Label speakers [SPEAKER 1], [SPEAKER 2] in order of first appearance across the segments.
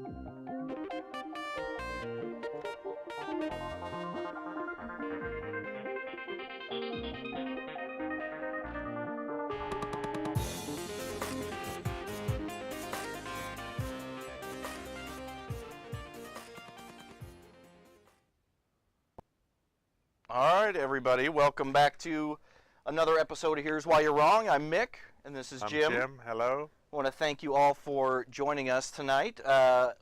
[SPEAKER 1] All right, everybody, welcome back to another episode of Here's Why You're Wrong. I'm Mick, and this is Jim.
[SPEAKER 2] I'm Jim. Hello.
[SPEAKER 1] I want to thank you all for joining us tonight.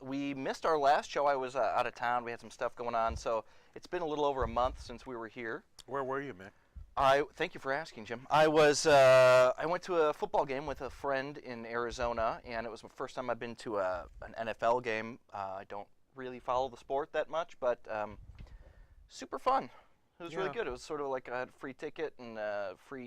[SPEAKER 1] We missed our last show. I was out of town. We had some stuff going on, so it's been a little over a month since we were here.
[SPEAKER 2] Where were you, Mick?
[SPEAKER 1] Thank you for asking, Jim. I went to a football game with a friend in Arizona, and it was the first time I've been to an NFL game. I don't really follow the sport that much, but super fun. It was really good. It was sort of like I had a free ticket and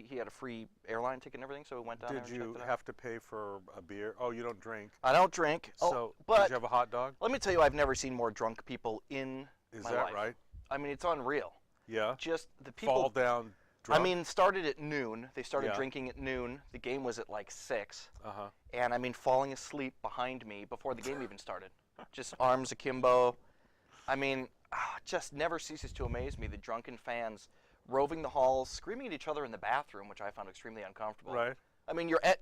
[SPEAKER 1] he had a free airline ticket and everything, so we went down there and checked it out.
[SPEAKER 2] Did you have to pay for a beer? Oh, you don't drink?
[SPEAKER 1] I don't drink.
[SPEAKER 2] So,
[SPEAKER 1] but
[SPEAKER 2] did you have a hot dog?
[SPEAKER 1] Let me tell you, I've never seen more drunk people in my life.
[SPEAKER 2] Is that right?
[SPEAKER 1] I mean, it's unreal.
[SPEAKER 2] Yeah?
[SPEAKER 1] Just the people...
[SPEAKER 2] Fall down drunk?
[SPEAKER 1] I mean, started at noon. They started drinking at noon. The game was at like 6.
[SPEAKER 2] Uh-huh.
[SPEAKER 1] And, I mean, falling asleep behind me before the game even started. Just arms akimbo. I mean, just never ceases to amaze me, the drunken fans roving the halls, screaming at each other in the bathroom, which I found extremely uncomfortable.
[SPEAKER 2] Right.
[SPEAKER 1] I mean, you're at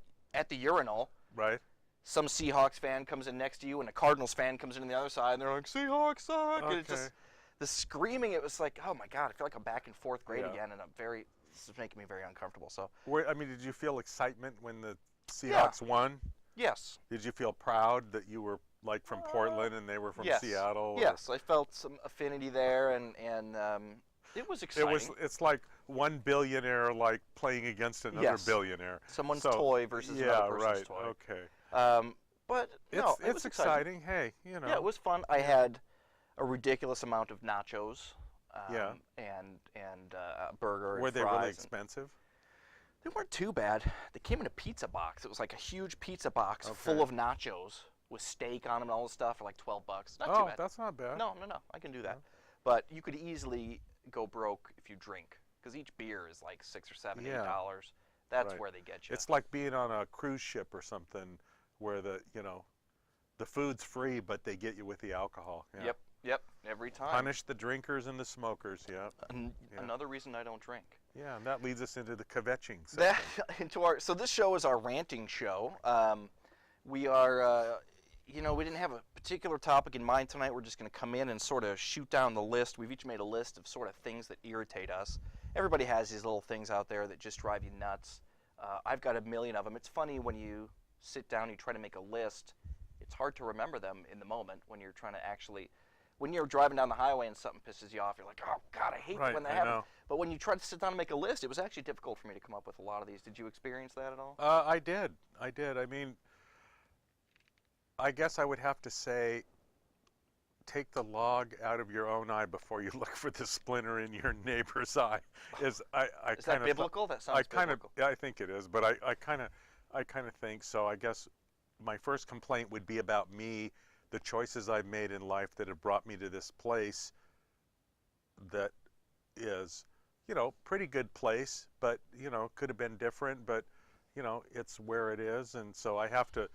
[SPEAKER 1] the urinal.
[SPEAKER 2] Right.
[SPEAKER 1] Some Seahawks fan comes in next to you, and a Cardinals fan comes in on the other side, and they're like, Seahawks suck!
[SPEAKER 2] Okay.
[SPEAKER 1] And it's just, the screaming, it was like, oh my God, I feel like I'm back in 4th grade again, and this is making me very uncomfortable. So.
[SPEAKER 2] Did you feel excitement when the Seahawks won?
[SPEAKER 1] Yes.
[SPEAKER 2] Did you feel proud that you were like from Portland and they were from Seattle?
[SPEAKER 1] Yes, I felt some affinity there, and it was exciting.
[SPEAKER 2] It's like one billionaire like playing against another billionaire.
[SPEAKER 1] Someone's toy versus another person's toy.
[SPEAKER 2] Okay.
[SPEAKER 1] But it was
[SPEAKER 2] exciting. Hey, you know.
[SPEAKER 1] Yeah, it was fun. I had a ridiculous amount of nachos. And a burger.
[SPEAKER 2] Were
[SPEAKER 1] and
[SPEAKER 2] they
[SPEAKER 1] fries
[SPEAKER 2] really expensive?
[SPEAKER 1] They weren't too bad. They came in a pizza box. It was like a huge pizza box full of nachos with steak on them and all this stuff for like $12. Not too bad.
[SPEAKER 2] That's not bad.
[SPEAKER 1] No, I can do that. But you could easily go broke if you drink, because each beer is like $6 or $7, $8. That's where they get you.
[SPEAKER 2] It's like being on a cruise ship or something, where the food's free, but they get you with the alcohol. Yeah.
[SPEAKER 1] Yep. Every time.
[SPEAKER 2] Punish the drinkers and the smokers. Yeah.
[SPEAKER 1] Another reason I don't drink.
[SPEAKER 2] Yeah, and that leads us into the kvetching section.
[SPEAKER 1] So this show is our ranting show. We are. We didn't have a particular topic in mind tonight. We're just going to come in and sort of shoot down the list. We've each made a list of sort of things that irritate us. Everybody has these little things out there that just drive you nuts. I've got a million of them. It's funny when you sit down and you try to make a list, it's hard to remember them in the moment when you're trying to actually, when you're driving down the highway and something pisses you off, you're like, oh, God, I hate when that happens. But when you try to sit down and make a list, it was actually difficult for me to come up with a lot of these. Did you experience that at all?
[SPEAKER 2] I did. I mean, I guess I would have to say, take the log out of your own eye before you look for the splinter in your neighbor's eye. Is
[SPEAKER 1] that biblical? That sounds biblical.
[SPEAKER 2] I think it is, but I kind of think so. I guess my first complaint would be about me, the choices I've made in life that have brought me to this place that is, pretty good place, but, could have been different, but, it's where it is. And so I have to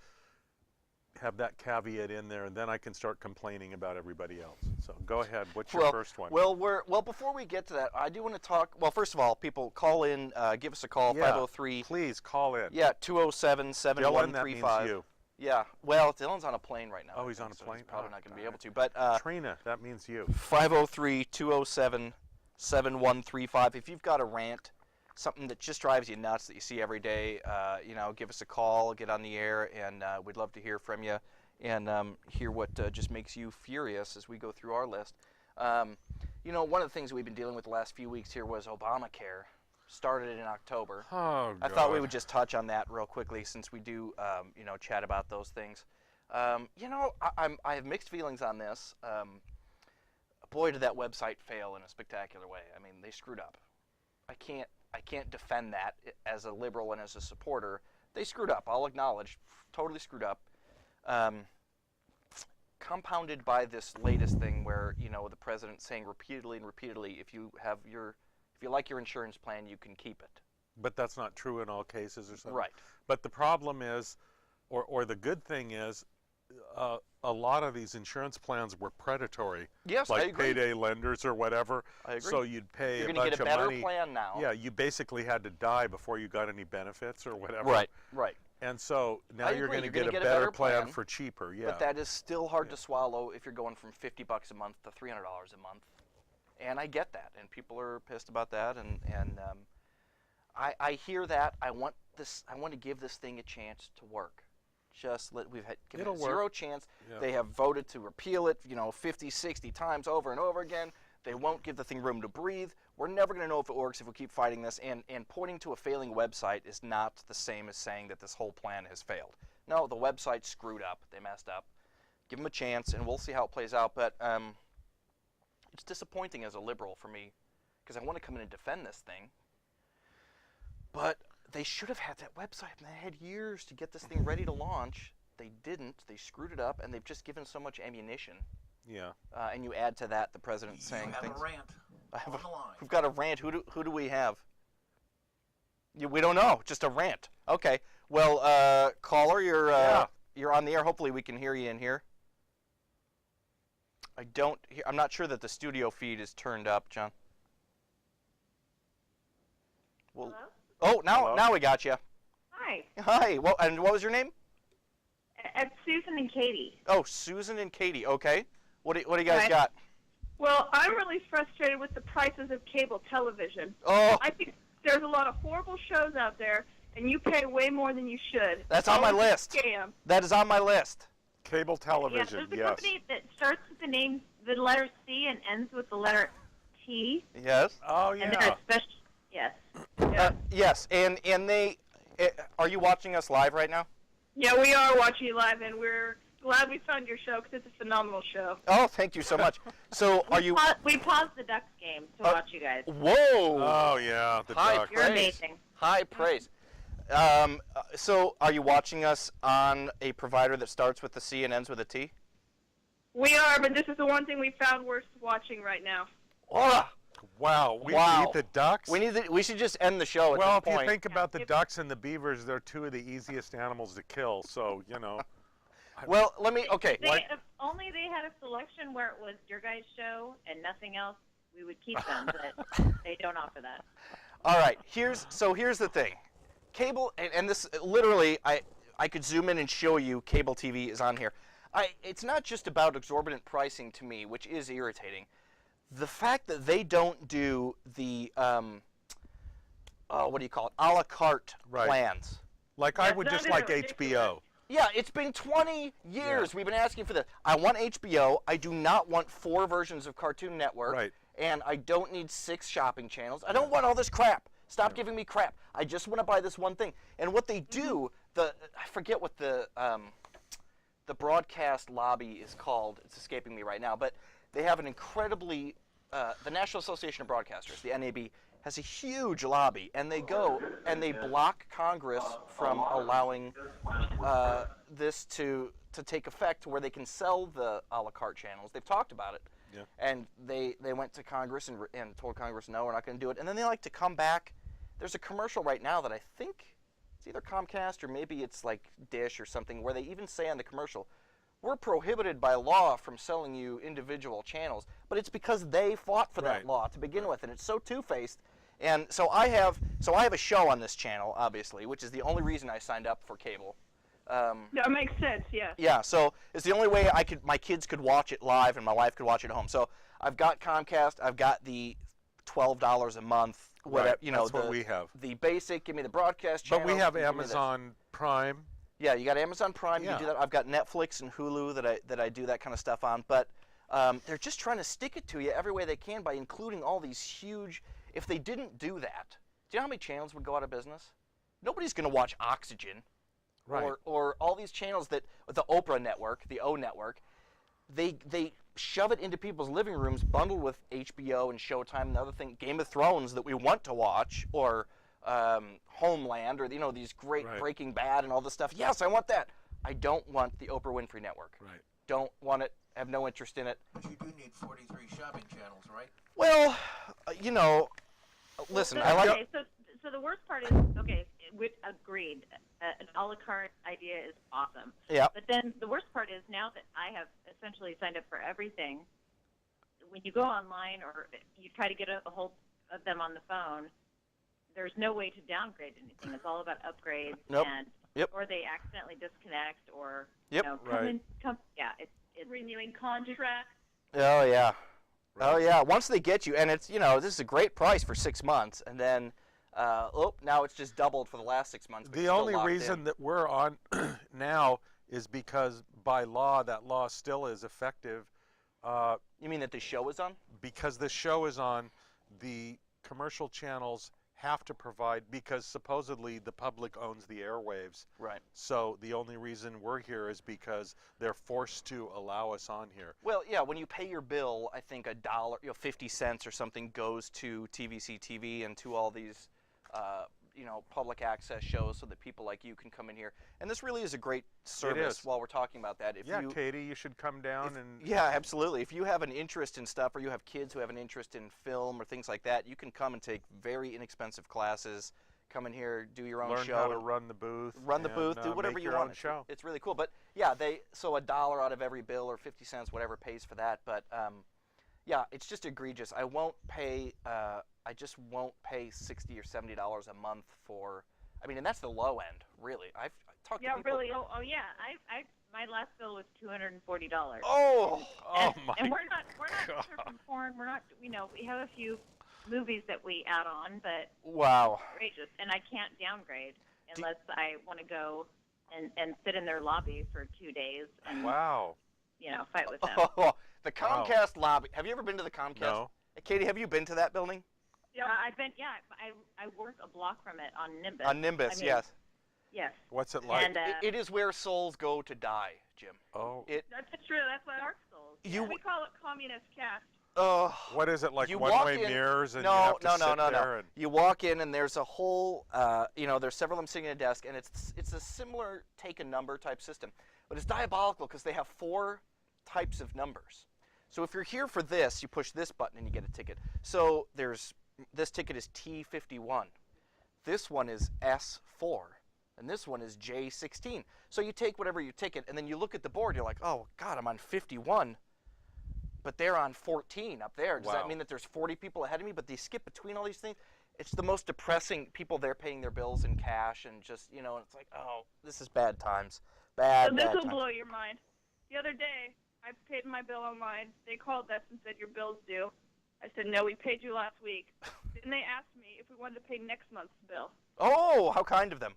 [SPEAKER 2] have that caveat in there, and then I can start complaining about everybody else. So go ahead. What's your first one?
[SPEAKER 1] Well, before we get to that, I do want to talk. Well, first of all, people call in. Give us a call. 503.
[SPEAKER 2] Please call in.
[SPEAKER 1] Yeah, 207-7135.
[SPEAKER 2] Dylan, that means you.
[SPEAKER 1] Yeah. Well, Dylan's on a plane right now.
[SPEAKER 2] Oh, he's on a plane.
[SPEAKER 1] He's probably not going to be able to. But
[SPEAKER 2] Trina, that means you.
[SPEAKER 1] 503-207-7135. If you've got a rant, something that just drives you nuts that you see every day, give us a call, get on the air, and we'd love to hear from you and hear what just makes you furious as we go through our list. One of the things we've been dealing with the last few weeks here was Obamacare. Started in October.
[SPEAKER 2] Oh, God.
[SPEAKER 1] I thought we would just touch on that real quickly since we do, chat about those things. I have mixed feelings on this. Boy, did that website fail in a spectacular way. I mean, they screwed up. I can't defend that as a liberal and as a supporter. They screwed up. I'll acknowledge, totally screwed up. Compounded by this latest thing where the president saying repeatedly, if you like your insurance plan, you can keep it.
[SPEAKER 2] But that's not true in all cases, or something.
[SPEAKER 1] Right.
[SPEAKER 2] But the problem is, or the good thing is, a a lot of these insurance plans were predatory.
[SPEAKER 1] Yes,
[SPEAKER 2] like
[SPEAKER 1] I agree.
[SPEAKER 2] payday lenders or whatever.
[SPEAKER 1] I agree.
[SPEAKER 2] So you'd pay
[SPEAKER 1] You're
[SPEAKER 2] a
[SPEAKER 1] going to
[SPEAKER 2] bunch
[SPEAKER 1] get a
[SPEAKER 2] of
[SPEAKER 1] better
[SPEAKER 2] money.
[SPEAKER 1] plan now.
[SPEAKER 2] Yeah, you basically had to die before you got any benefits or whatever.
[SPEAKER 1] Right, right.
[SPEAKER 2] And so now
[SPEAKER 1] I
[SPEAKER 2] you're
[SPEAKER 1] agree.
[SPEAKER 2] going to
[SPEAKER 1] You're
[SPEAKER 2] get
[SPEAKER 1] gonna
[SPEAKER 2] a better plan for cheaper. Yeah.
[SPEAKER 1] But that is still hard to swallow if you're going from $50 a month to $300 a month. And I get that, and people are pissed about that, and I hear that. I want to give this thing a chance to work. We've had given it zero chance.
[SPEAKER 2] Yeah.
[SPEAKER 1] They have voted to repeal it, 50, 60 times over and over again. They won't give the thing room to breathe. We're never going to know if it works if we keep fighting this. And pointing to a failing website is not the same as saying that this whole plan has failed. No, the website screwed up. They messed up. Give them a chance, and we'll see how it plays out. But it's disappointing as a liberal for me because I want to come in and defend this thing. But they should have had that website, and they had years to get this thing ready to launch. They didn't. They screwed it up, and they've just given so much ammunition.
[SPEAKER 2] Yeah.
[SPEAKER 1] And you add to that the president saying
[SPEAKER 3] have
[SPEAKER 1] things.
[SPEAKER 3] A rant on the line.
[SPEAKER 1] We've got a rant. Who do we have? We don't know. Just a rant. Okay. Well, caller, you're on the air. Hopefully, we can hear you in here. I'm not sure that the studio feed is turned up, John. Well,
[SPEAKER 4] Hello?
[SPEAKER 1] oh, now we got you.
[SPEAKER 4] Hi.
[SPEAKER 1] Hi. Well, and what was your name?
[SPEAKER 4] It's Susan and Katie.
[SPEAKER 1] Oh, Susan and Katie. Okay. What do you guys
[SPEAKER 4] Right.
[SPEAKER 1] got?
[SPEAKER 4] Well, I'm really frustrated with the prices of cable television.
[SPEAKER 1] Oh,
[SPEAKER 4] I think there's a lot of horrible shows out there, and you pay way more than you should.
[SPEAKER 1] That's on my
[SPEAKER 4] Always a
[SPEAKER 1] list.
[SPEAKER 4] Scam.
[SPEAKER 1] that is on my list.
[SPEAKER 2] Cable television.
[SPEAKER 4] There's a
[SPEAKER 2] Yes.
[SPEAKER 4] company that starts with the letter C and ends with the letter T.
[SPEAKER 1] Yes.
[SPEAKER 2] Oh
[SPEAKER 4] And
[SPEAKER 2] yeah.
[SPEAKER 4] they're special. Yes. Yeah.
[SPEAKER 1] Yes, and they. Are you watching us live right now?
[SPEAKER 4] Yeah, we are watching you live, and we're glad we found your show because it's a phenomenal show.
[SPEAKER 1] Oh, thank you so much. So, are you?
[SPEAKER 4] We paused the Ducks game to watch you guys.
[SPEAKER 1] Whoa!
[SPEAKER 2] Oh yeah. The
[SPEAKER 1] Hi,
[SPEAKER 2] duck.
[SPEAKER 4] You're
[SPEAKER 1] praise.
[SPEAKER 4] amazing.
[SPEAKER 1] High praise. So, are you watching us on a provider that starts with the C and ends with a T?
[SPEAKER 4] We are, but this is the one thing we found worth watching right now.
[SPEAKER 1] Oh,
[SPEAKER 2] Wow. We
[SPEAKER 1] Wow.
[SPEAKER 2] beat the ducks.
[SPEAKER 1] we should just end the show at
[SPEAKER 2] Well,
[SPEAKER 1] this
[SPEAKER 2] if you
[SPEAKER 1] point.
[SPEAKER 2] think about the ducks and the beavers, they're two of the easiest animals to kill. So
[SPEAKER 1] Well, let me. Okay.
[SPEAKER 4] If only they had a selection where it was your guys' show and nothing else, we would keep them, but they don't offer that.
[SPEAKER 1] All right. Here's the thing. Cable, and this literally, I could zoom in and show you cable TV is on here. It's not just about exorbitant pricing to me, which is irritating. The fact that they don't do the what do you call it, a la carte
[SPEAKER 2] Right.
[SPEAKER 1] plans.
[SPEAKER 2] like I
[SPEAKER 4] Yes,
[SPEAKER 2] would
[SPEAKER 4] that
[SPEAKER 2] just
[SPEAKER 4] is
[SPEAKER 2] like
[SPEAKER 4] ridiculous.
[SPEAKER 2] HBO.
[SPEAKER 1] Yeah, it's been 20 years we've been asking for this. I want HBO. I do not want 4 versions of Cartoon Network.
[SPEAKER 2] Right.
[SPEAKER 1] And I don't need 6 shopping channels. I don't want all this crap. Stop giving me crap. I just want to buy this one thing. And what they do, I forget what the broadcast lobby is called. It's escaping me right now. But they have an incredibly, the National Association of Broadcasters, the NAB, has a huge lobby, and they go and they block Congress from allowing this to take effect where they can sell the a la carte channels. They've talked about it.
[SPEAKER 2] Yeah.
[SPEAKER 1] And they went to Congress and told Congress, no, we're not going to do it. And then they like to come back. There's a commercial right now that I think it's either Comcast or maybe it's like Dish or something where they even say on the commercial, we're prohibited by law from selling you individual channels. But it's because they fought for that
[SPEAKER 2] Right.
[SPEAKER 1] law to begin with, and it's so two-faced. And so I have a show on this channel, obviously, which is the only reason I signed up for cable.
[SPEAKER 4] That makes sense, yeah.
[SPEAKER 1] Yeah, so it's the only way my kids could watch it live and my wife could watch it at home. So I've got Comcast, I've got the $12 a month, whatever,
[SPEAKER 2] Right, that's what we have.
[SPEAKER 1] The basic, give me the broadcast channel.
[SPEAKER 2] But we have
[SPEAKER 1] give me this.
[SPEAKER 2] Amazon Prime.
[SPEAKER 1] Yeah, you got Amazon Prime, you
[SPEAKER 2] Yeah.
[SPEAKER 1] can do that. I've got Netflix and Hulu that I do that kind of stuff on. But they're just trying to stick it to you every way they can by including all these huge. If they didn't do that, do you know how many channels would go out of business? Nobody's going to watch Oxygen.
[SPEAKER 2] Right.
[SPEAKER 1] Or all these channels that the Oprah network, the O network, they shove it into people's living rooms, bundled with HBO and Showtime and the other thing, Game of Thrones that we want to watch, or Homeland, or these great
[SPEAKER 2] Right.
[SPEAKER 1] Breaking Bad and all this stuff. Yes, I want that. I don't want the Oprah Winfrey network.
[SPEAKER 2] Right.
[SPEAKER 1] Don't want it. Have no interest in it.
[SPEAKER 3] But you do need 43 shopping channels, right?
[SPEAKER 1] Well, listen, I like.
[SPEAKER 4] Okay, so So the worst part is, okay, agreed. An a la carte idea is awesome.
[SPEAKER 1] Yeah.
[SPEAKER 4] But then the worst part is now that I have essentially signed up for everything, when you go online or you try to get a hold of them on the phone, there's no way to downgrade anything. It's all about upgrades.
[SPEAKER 1] Nope.
[SPEAKER 4] And
[SPEAKER 1] Yep.
[SPEAKER 4] or they accidentally disconnect or
[SPEAKER 1] Yep.
[SPEAKER 4] you know,
[SPEAKER 2] Right.
[SPEAKER 4] it's renewing contracts.
[SPEAKER 1] Oh yeah.
[SPEAKER 2] Right.
[SPEAKER 1] Oh yeah. Once they get you, and it's this is a great price for 6 months, and then now it's just doubled for the last 6 months. but
[SPEAKER 2] The
[SPEAKER 1] you're still
[SPEAKER 2] only
[SPEAKER 1] locked
[SPEAKER 2] reason
[SPEAKER 1] in.
[SPEAKER 2] that we're on now is because by law, that law still is effective.
[SPEAKER 1] You mean that the show is on?
[SPEAKER 2] Because the show is on, the commercial channels have to provide, because supposedly the public owns the airwaves.
[SPEAKER 1] Right.
[SPEAKER 2] So the only reason we're here is because they're forced to allow us on here.
[SPEAKER 1] Well, yeah. When you pay your bill, I think $1, 50 cents or something goes to TVC TV and to all these, public access shows, so that people like you can come in here. And this really is a great service.
[SPEAKER 2] is.
[SPEAKER 1] While we're talking about that, if
[SPEAKER 2] Yeah,
[SPEAKER 1] you,
[SPEAKER 2] Katie, you should come down and.
[SPEAKER 1] yeah, absolutely. If you have an interest in stuff, or you have kids who have an interest in film or things like that, you can come and take very inexpensive classes. Come in here, do your own
[SPEAKER 2] Learn
[SPEAKER 1] show,
[SPEAKER 2] how to
[SPEAKER 1] and
[SPEAKER 2] run the booth.
[SPEAKER 1] run the booth, do whatever
[SPEAKER 2] make
[SPEAKER 1] you
[SPEAKER 2] your
[SPEAKER 1] want.
[SPEAKER 2] Own show.
[SPEAKER 1] It's really cool. But yeah, so $1 out of every bill or 50 cents, whatever, pays for that. But yeah, it's just egregious. I just won't pay $60 or $70 a month for. I mean, and that's the low end, really. I've talked to
[SPEAKER 4] Yeah,
[SPEAKER 1] people.
[SPEAKER 4] really. Oh yeah. My last bill was $240.
[SPEAKER 1] Oh,
[SPEAKER 2] Oh my
[SPEAKER 4] and we're not
[SPEAKER 2] God.
[SPEAKER 4] surfing porn. We're not. We have a few movies that we add on, but
[SPEAKER 1] wow.
[SPEAKER 4] outrageous. And I can't downgrade unless I want to go and sit in their lobby for 2 days and
[SPEAKER 2] Wow.
[SPEAKER 4] fight with them.
[SPEAKER 1] Oh, the Comcast lobby. Have you ever been to the Comcast?
[SPEAKER 2] No.
[SPEAKER 1] Katie, have you been to that building?
[SPEAKER 4] Yeah, I've been. Yeah, I work a block from it on Nimbus.
[SPEAKER 1] On Nimbus,
[SPEAKER 4] I mean,
[SPEAKER 1] yes.
[SPEAKER 4] Yes.
[SPEAKER 2] What's it like?
[SPEAKER 4] And
[SPEAKER 1] It is where souls go to die, Jim.
[SPEAKER 2] Oh.
[SPEAKER 4] that's true. That's what ARC souls.
[SPEAKER 1] You-
[SPEAKER 4] We call it communist cast.
[SPEAKER 1] Oh.
[SPEAKER 2] What is it, like
[SPEAKER 1] You
[SPEAKER 2] one-way
[SPEAKER 1] walk in-
[SPEAKER 2] mirrors and
[SPEAKER 1] no,
[SPEAKER 2] you have to
[SPEAKER 1] no,
[SPEAKER 2] sit
[SPEAKER 1] no,
[SPEAKER 2] there
[SPEAKER 1] no.
[SPEAKER 2] and
[SPEAKER 1] You walk in and there's a whole, there's several of them sitting at a desk, and it's a similar take a number type system, but it's diabolical because they have 4 types of numbers. So if you're here for this, you push this button and you get a ticket. So this ticket is T51. This one is S4. And this one is J16. So you take whatever your ticket, and then you look at the board, you're like, oh, God, I'm on 51. But they're on 14 up there. Does that
[SPEAKER 2] Wow.
[SPEAKER 1] mean that there's 40 people ahead of me? But they skip between all these things. It's the most depressing. People there paying their bills in cash, and just, it's like, oh, this is bad times. Bad,
[SPEAKER 5] So this
[SPEAKER 1] bad
[SPEAKER 5] will
[SPEAKER 1] times.
[SPEAKER 5] blow your mind. The other day, I paid my bill online. They called us and said, your bill's due. I said, no, we paid you last week. Then they asked me if we wanted to pay next month's bill.
[SPEAKER 1] Oh, how kind of them.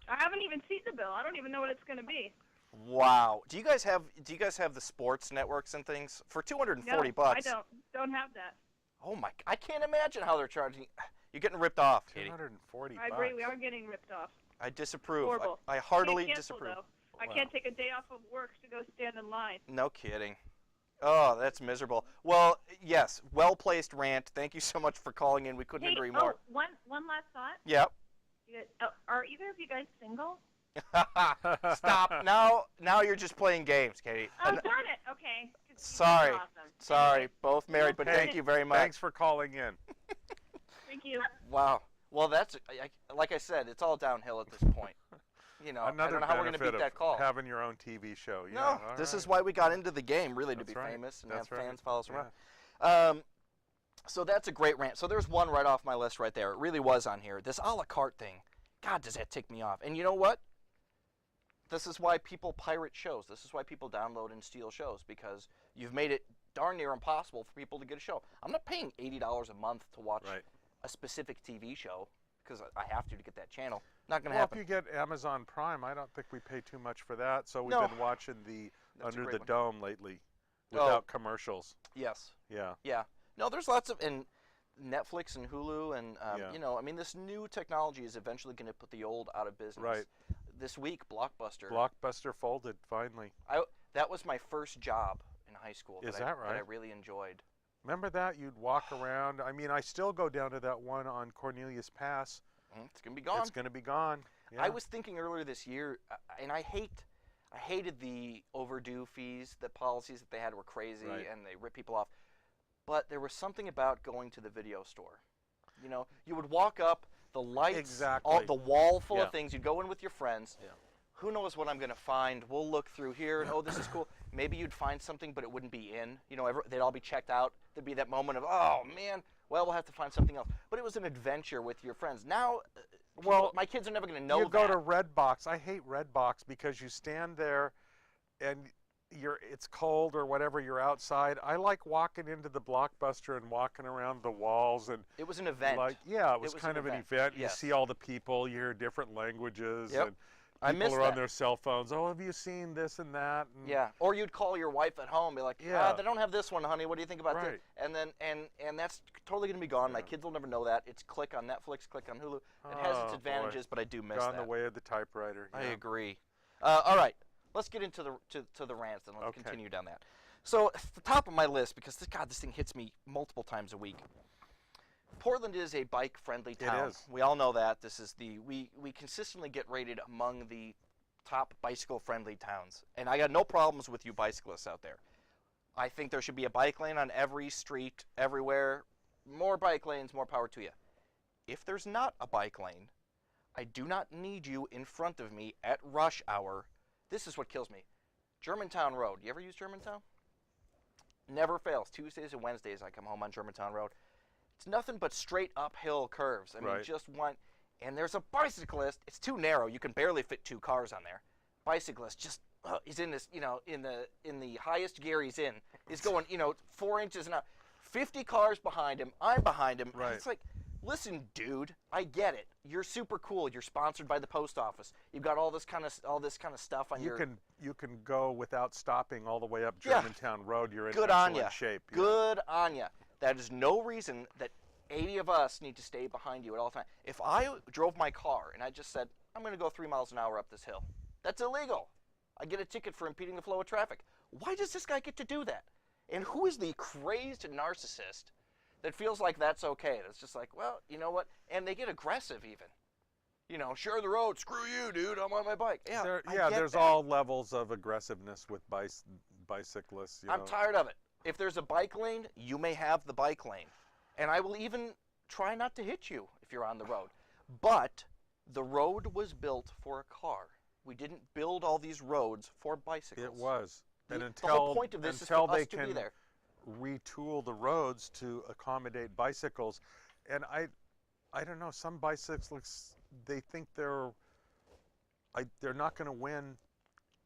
[SPEAKER 5] I haven't even seen the bill. I don't even know what it's going to be.
[SPEAKER 1] Wow. Do you guys have the sports networks and things for $240?
[SPEAKER 5] No, I don't have that.
[SPEAKER 1] Oh my! I can't imagine how they're charging. You're getting ripped off, Katie.
[SPEAKER 2] 240
[SPEAKER 5] I agree. We are getting ripped off.
[SPEAKER 1] I disapprove.
[SPEAKER 5] Horrible.
[SPEAKER 1] I heartily
[SPEAKER 5] Can't cancel,
[SPEAKER 1] disapprove.
[SPEAKER 5] though. I
[SPEAKER 2] Wow.
[SPEAKER 5] can't take a day off of work to go stand in line.
[SPEAKER 1] No kidding. Oh, that's miserable. Well, yes, well-placed rant. Thank you so much for calling in. We couldn't
[SPEAKER 4] Hey,
[SPEAKER 1] agree more.
[SPEAKER 4] one last thought.
[SPEAKER 1] Yep.
[SPEAKER 4] Are either of you guys single?
[SPEAKER 1] Stop. Now you're just playing games, Katie.
[SPEAKER 4] Oh, darn it. Okay. 'Cause you guys
[SPEAKER 1] Sorry.
[SPEAKER 4] are awesome.
[SPEAKER 1] Sorry,
[SPEAKER 4] Anyway,
[SPEAKER 1] both married, but
[SPEAKER 2] Hey,
[SPEAKER 1] thank you very much.
[SPEAKER 2] Thanks for calling in.
[SPEAKER 5] Thank you.
[SPEAKER 1] Wow. Well, like I said, it's all downhill at this point. I
[SPEAKER 2] Another
[SPEAKER 1] don't know how we're going to
[SPEAKER 2] benefit
[SPEAKER 1] beat that
[SPEAKER 2] of
[SPEAKER 1] call.
[SPEAKER 2] having your own TV show. Yeah,
[SPEAKER 1] No,
[SPEAKER 2] all
[SPEAKER 1] this is
[SPEAKER 2] right.
[SPEAKER 1] why we got into the game, really, to
[SPEAKER 2] That's
[SPEAKER 1] be
[SPEAKER 2] right.
[SPEAKER 1] famous and
[SPEAKER 2] That's
[SPEAKER 1] have
[SPEAKER 2] right.
[SPEAKER 1] fans follow us
[SPEAKER 2] Yeah.
[SPEAKER 1] around. So that's a great rant. So there's one right off my list right there. It really was on here. This a la carte thing, God, does that tick me off. And you know what? This is why people pirate shows. This is why people download and steal shows, because you've made it darn near impossible for people to get a show. I'm not paying $80 a month to watch
[SPEAKER 2] Right.
[SPEAKER 1] a specific TV show because I have to get that channel. Not going to
[SPEAKER 2] Well,
[SPEAKER 1] happen.
[SPEAKER 2] if you get Amazon Prime, I don't think we pay too much for that. So we've
[SPEAKER 1] No.
[SPEAKER 2] been watching the
[SPEAKER 1] That's a
[SPEAKER 2] Under
[SPEAKER 1] great
[SPEAKER 2] the
[SPEAKER 1] one.
[SPEAKER 2] Dome lately
[SPEAKER 1] Oh.
[SPEAKER 2] without commercials.
[SPEAKER 1] Yes.
[SPEAKER 2] Yeah.
[SPEAKER 1] Yeah. No, there's lots of, and Netflix and Hulu and,
[SPEAKER 2] Yeah.
[SPEAKER 1] this new technology is eventually going to put the old out of business.
[SPEAKER 2] Right.
[SPEAKER 1] This week, Blockbuster.
[SPEAKER 2] Blockbuster folded finally.
[SPEAKER 1] That was my first job in high school.
[SPEAKER 2] Is
[SPEAKER 1] that
[SPEAKER 2] that
[SPEAKER 1] I
[SPEAKER 2] right?
[SPEAKER 1] really enjoyed.
[SPEAKER 2] Remember that? You'd walk around. I mean, I still go down to that one on Cornelius Pass.
[SPEAKER 1] It's going to be gone.
[SPEAKER 2] It's going to be gone. Yeah.
[SPEAKER 1] I was thinking earlier this year, and I hated the overdue fees. The policies that they had were crazy,
[SPEAKER 2] Right.
[SPEAKER 1] and they rip people off. But there was something about going to the video store. You would walk up, the lights,
[SPEAKER 2] Exactly.
[SPEAKER 1] the wall full
[SPEAKER 2] Yeah.
[SPEAKER 1] of things. You'd go in with your friends.
[SPEAKER 2] Yeah.
[SPEAKER 1] Who knows what I'm going to find? We'll look through here, and oh, this is cool. Maybe you'd find something, but it wouldn't be in. You know, they'd all be checked out. There'd be that moment of, oh man, well, we'll have to find something else. But it was an adventure with your friends. Now, my kids are never going to know
[SPEAKER 2] you go
[SPEAKER 1] that.
[SPEAKER 2] to Redbox. I hate Redbox because you stand there, and it's cold or whatever. You're outside. I like walking into the Blockbuster and walking around the walls and.
[SPEAKER 1] It was an event.
[SPEAKER 2] Like, yeah, it was kind
[SPEAKER 1] an
[SPEAKER 2] of an event.
[SPEAKER 1] Yes.
[SPEAKER 2] You see all the people. You hear different languages.
[SPEAKER 1] Yep.
[SPEAKER 2] And
[SPEAKER 1] I
[SPEAKER 2] people
[SPEAKER 1] miss
[SPEAKER 2] are
[SPEAKER 1] that.
[SPEAKER 2] on their cell phones. Oh, have you seen this and that? And
[SPEAKER 1] Yeah, or you'd call your wife at home, be like,
[SPEAKER 2] Yeah.
[SPEAKER 1] they don't have this one, honey. What do you think about this?
[SPEAKER 2] Right.
[SPEAKER 1] And then and that's totally going to be gone. My
[SPEAKER 2] Yeah.
[SPEAKER 1] kids will never know that. It's click on Netflix, click on Hulu. It has its
[SPEAKER 2] Oh,
[SPEAKER 1] advantages,
[SPEAKER 2] boy.
[SPEAKER 1] but I do miss
[SPEAKER 2] Gone
[SPEAKER 1] that.
[SPEAKER 2] the way of the typewriter.
[SPEAKER 1] I
[SPEAKER 2] yeah.
[SPEAKER 1] agree. All right, let's get into the rants and let's
[SPEAKER 2] Okay.
[SPEAKER 1] continue down that. So at the top of my list, because this thing hits me multiple times a week. Portland is a bike-friendly town.
[SPEAKER 2] is.
[SPEAKER 1] We all know that. This is we consistently get rated among the top bicycle-friendly towns, and I got no problems with you bicyclists out there. I think there should be a bike lane on every street, everywhere. More bike lanes, more power to you. If there's not a bike lane, I do not need you in front of me at rush hour. This is what kills me. Germantown Road. You ever use Germantown? Never fails. Tuesdays and Wednesdays I come home on Germantown Road. It's nothing but straight uphill curves. I mean,
[SPEAKER 2] Right.
[SPEAKER 1] just one. And there's a bicyclist. It's too narrow. You can barely fit two cars on there. Bicyclist just he's in this, in the highest gear he's in. He's going, 4 inches and up. 50 cars behind him. I'm behind him.
[SPEAKER 2] Right.
[SPEAKER 1] It's like, listen, dude, I get it. You're super cool. You're sponsored by the post office. You've got all this kind of stuff on
[SPEAKER 2] You
[SPEAKER 1] your.
[SPEAKER 2] can go without stopping all the way up
[SPEAKER 1] Yeah.
[SPEAKER 2] Germantown Road. You're in
[SPEAKER 1] Good on
[SPEAKER 2] excellent
[SPEAKER 1] ya.
[SPEAKER 2] shape. yeah.
[SPEAKER 1] Good on ya. That is no reason that 80 of us need to stay behind you at all times. If I drove my car and I just said, I'm going to go 3 miles an hour up this hill, that's illegal. I get a ticket for impeding the flow of traffic. Why does this guy get to do that? And who is the crazed narcissist that feels like that's okay? That's just like, well, you know what? And they get aggressive even. Share the road. Screw you, dude. I'm on my bike. Yeah, I get
[SPEAKER 2] there's
[SPEAKER 1] that.
[SPEAKER 2] all levels of aggressiveness with bicyclists.
[SPEAKER 1] I'm tired of it. If there's a bike lane, you may have the bike lane. And I will even try not to hit you if you're on the road. But the road was built for a car. We didn't build all these roads for bicycles.
[SPEAKER 2] It was. And
[SPEAKER 1] The whole point of this is for
[SPEAKER 2] they
[SPEAKER 1] us to
[SPEAKER 2] can
[SPEAKER 1] be there.
[SPEAKER 2] retool the roads to accommodate bicycles, and I don't know. Some bicyclists, they think they're not going to win.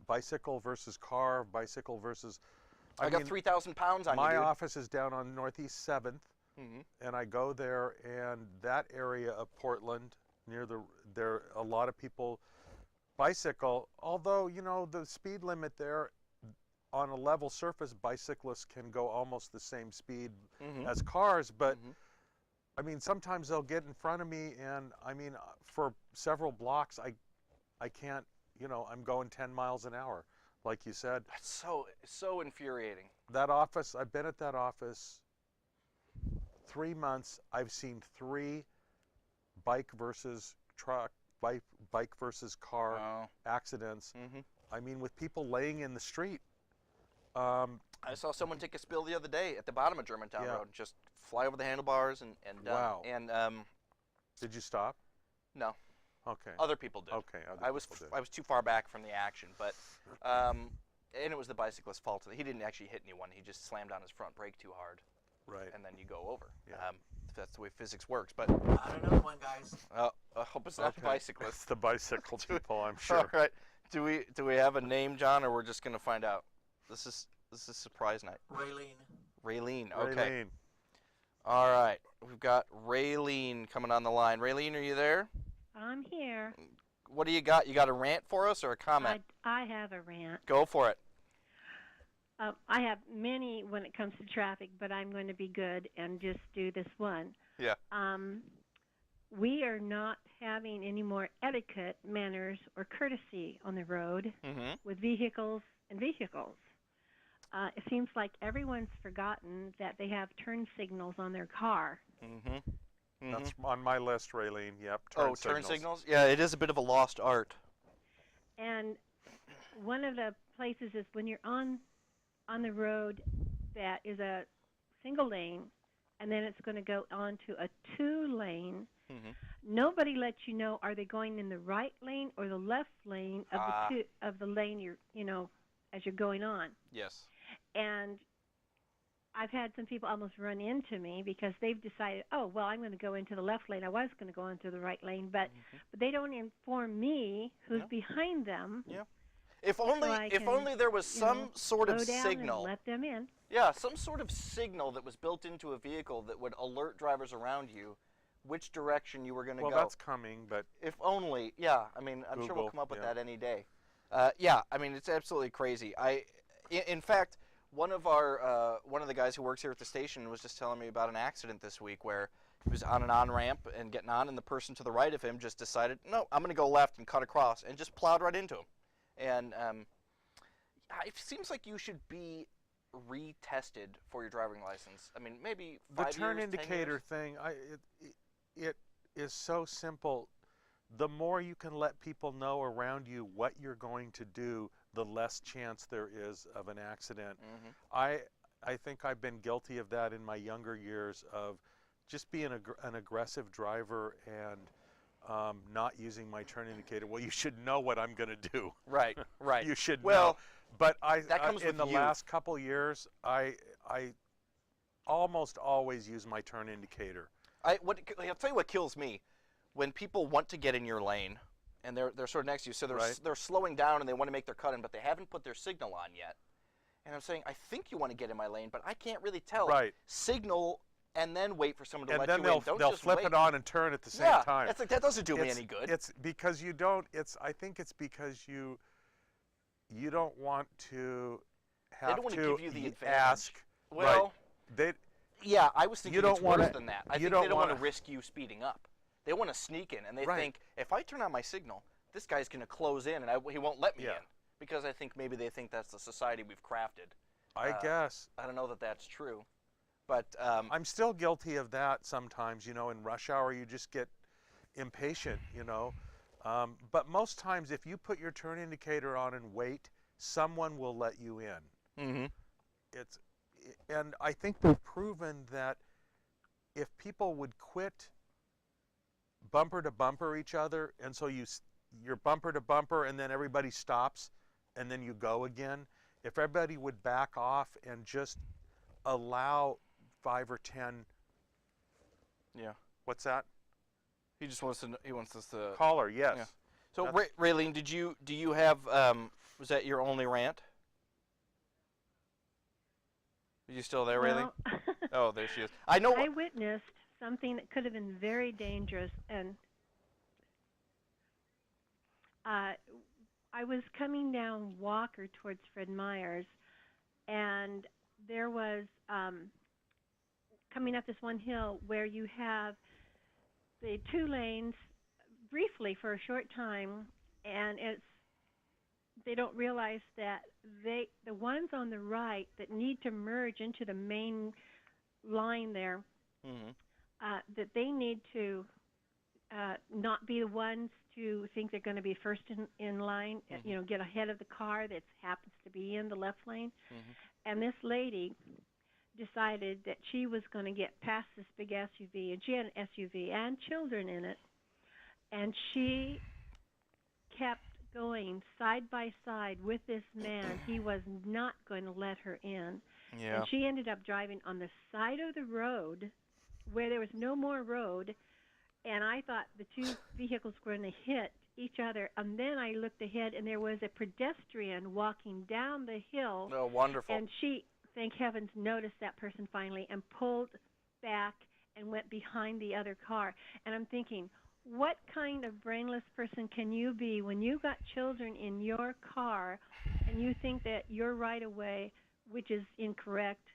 [SPEAKER 2] Bicycle versus car, bicycle versus.
[SPEAKER 1] I got 3,000 pounds on you,
[SPEAKER 2] My
[SPEAKER 1] dude.
[SPEAKER 2] office is down on Northeast 7th,
[SPEAKER 1] Mhm.
[SPEAKER 2] and I go there, and that area of Portland, near there, a lot of people bicycle. Although the speed limit there, on a level surface, bicyclists can go almost the same speed
[SPEAKER 1] Mhm.
[SPEAKER 2] as cars. But
[SPEAKER 1] Mhm.
[SPEAKER 2] I mean, sometimes they'll get in front of me, and I mean, for several blocks, I can't. I'm going 10 miles an hour, like you said.
[SPEAKER 1] That's so infuriating.
[SPEAKER 2] That office, I've been at that office 3 months. I've seen 3 bike versus truck, bike versus car
[SPEAKER 1] Wow.
[SPEAKER 2] accidents.
[SPEAKER 1] Mhm.
[SPEAKER 2] I mean, with people laying in the street.
[SPEAKER 1] I saw someone take a spill the other day at the bottom of Germantown
[SPEAKER 2] Yeah.
[SPEAKER 1] Road, just fly over the handlebars and
[SPEAKER 2] Wow.
[SPEAKER 1] and
[SPEAKER 2] Did you stop?
[SPEAKER 1] no,
[SPEAKER 2] Okay.
[SPEAKER 1] other people did.
[SPEAKER 2] Okay. other
[SPEAKER 1] I was
[SPEAKER 2] people did.
[SPEAKER 1] I was too far back from the action, but and it was the bicyclist's fault. He didn't actually hit anyone. He just slammed on his front brake too hard,
[SPEAKER 2] Right.
[SPEAKER 1] and then you go over.
[SPEAKER 2] Yeah.
[SPEAKER 1] That's the way physics works. But
[SPEAKER 3] Got another one, guys.
[SPEAKER 1] I hope it's not the
[SPEAKER 2] Okay.
[SPEAKER 1] bicyclist.
[SPEAKER 2] It's the bicycle people, I'm
[SPEAKER 1] All
[SPEAKER 2] sure.
[SPEAKER 1] right. Do we have a name, John, or we're just gonna find out? This is surprise night.
[SPEAKER 3] Raylene.
[SPEAKER 1] Raylene. Okay.
[SPEAKER 2] Raylene.
[SPEAKER 1] All right. We've got Raylene coming on the line. Raylene, are you there?
[SPEAKER 6] I'm here.
[SPEAKER 1] What do you got? You got a rant for us or a comment?
[SPEAKER 6] I have a rant.
[SPEAKER 1] Go for it.
[SPEAKER 6] I have many when it comes to traffic, but I'm going to be good and just do this one.
[SPEAKER 1] Yeah.
[SPEAKER 6] We are not having any more etiquette, manners, or courtesy on the road
[SPEAKER 1] Mm-hmm.
[SPEAKER 6] with vehicles and vehicles. It seems like everyone's forgotten that they have turn signals on their car.
[SPEAKER 1] Mm-hmm.
[SPEAKER 2] That's on my list, Raylene. Yep.
[SPEAKER 1] Turn signals? Yeah, it is a bit of a lost art.
[SPEAKER 6] And one of the places is when you're on the road that is a single lane, and then it's going to go on to a 2-lane,
[SPEAKER 1] Mm-hmm.
[SPEAKER 6] Nobody lets you know, are they going in the right lane or the left lane of the lane as you're going on.
[SPEAKER 1] Yes.
[SPEAKER 6] And I've had some people almost run into me because they've decided, oh, well, I'm going to go into the left lane. I was going to go into the right lane, but they don't inform me who's behind them.
[SPEAKER 1] Yeah. If only there was some sort of signal.
[SPEAKER 6] And let them in.
[SPEAKER 1] Yeah, some sort of signal that was built into a vehicle that would alert drivers around you which direction you were going to go.
[SPEAKER 2] Well, that's coming, but
[SPEAKER 1] if only, yeah. I mean, I'm sure we'll come up with that any day. Yeah, I mean, it's absolutely crazy. In fact, one of the guys who works here at the station was just telling me about an accident this week where he was on an on-ramp and getting on, and the person to the right of him just decided, no, I'm going to go left and cut across, and just plowed right into him. And it seems like you should be retested for your driving license. I mean, maybe 5 years,
[SPEAKER 2] the turn
[SPEAKER 1] 10
[SPEAKER 2] indicator
[SPEAKER 1] years.
[SPEAKER 2] thing, it is so simple. The more you can let people know around you what you're going to do, the less chance there is of an accident.
[SPEAKER 1] Mm-hmm.
[SPEAKER 2] I think I've been guilty of that in my younger years, of just being an aggressive driver and not using my turn indicator. Well, you should know what I'm going to do.
[SPEAKER 1] Right, right.
[SPEAKER 2] You should
[SPEAKER 1] well,
[SPEAKER 2] know. But in the
[SPEAKER 1] youth.
[SPEAKER 2] last couple years, I almost always use my turn indicator.
[SPEAKER 1] I'll tell you what kills me. When people want to get in your lane, and they're sort of next to you, so they're slowing down and they want to make their cut in, but they haven't put their signal on yet. And I'm saying, I think you want to get in my lane, but I can't really tell.
[SPEAKER 2] Right.
[SPEAKER 1] Signal and then wait for someone to
[SPEAKER 2] and
[SPEAKER 1] let
[SPEAKER 2] then
[SPEAKER 1] you in. Don't
[SPEAKER 2] they'll
[SPEAKER 1] just
[SPEAKER 2] flip
[SPEAKER 1] wait.
[SPEAKER 2] it on and turn at the same time.
[SPEAKER 1] It's like, that doesn't do me any good.
[SPEAKER 2] It's because you don't. I think it's because you don't want to have
[SPEAKER 1] they don't want to give you the advantage.
[SPEAKER 2] Ask.
[SPEAKER 1] Well,
[SPEAKER 2] right.
[SPEAKER 1] Yeah, I was thinking it's worse than that. I think they don't want
[SPEAKER 2] wanna,
[SPEAKER 1] to risk you speeding up. They want to sneak in, and they
[SPEAKER 2] right.
[SPEAKER 1] think, if I turn on my signal, this guy's going to close in, and he won't let me in. Because I think maybe they think that's the society we've crafted.
[SPEAKER 2] I guess.
[SPEAKER 1] I don't know that that's true. But
[SPEAKER 2] I'm still guilty of that sometimes. In rush hour, you just get impatient, But most times, if you put your turn indicator on and wait, someone will let you in.
[SPEAKER 1] Mm-hmm.
[SPEAKER 2] And I think they've proven that if people would quit bumper to bumper each other, and so you're bumper to bumper, and then everybody stops, and then you go again. If everybody would back off and just allow 5 or 10.
[SPEAKER 1] Yeah.
[SPEAKER 2] What's that?
[SPEAKER 1] He just wants to. He wants us to.
[SPEAKER 2] Caller, yes.
[SPEAKER 1] Yeah. So, Raylene, do you have? Was that your only rant? Are you still there, Raylene? Oh, there she is. I know.
[SPEAKER 6] I witnessed something that could have been very dangerous, and I was coming down Walker towards Fred Meyer's, and there was coming up this one hill where you have the 2 lanes briefly for a short time, and they don't realize that the ones on the right that need to merge into the main line there, that they need to not be the ones to think they're going to be first in line, get ahead of the car that happens to be in the left lane. And this lady decided that she was going to get past this big SUV, and she had an SUV and children in it, and she kept going side by side with this man. He was not going to let her in.
[SPEAKER 1] Yeah.
[SPEAKER 6] And she ended up driving on the side of the road where there was no more road, and I thought the 2 vehicles were going to hit each other. And then I looked ahead, and there was a pedestrian walking down the hill.
[SPEAKER 1] Oh, wonderful.
[SPEAKER 6] And she, thank heavens, noticed that person finally and pulled back and went behind the other car. And I'm thinking, what kind of brainless person can you be when you got children in your car and you think that your right-of-way, which is incorrect,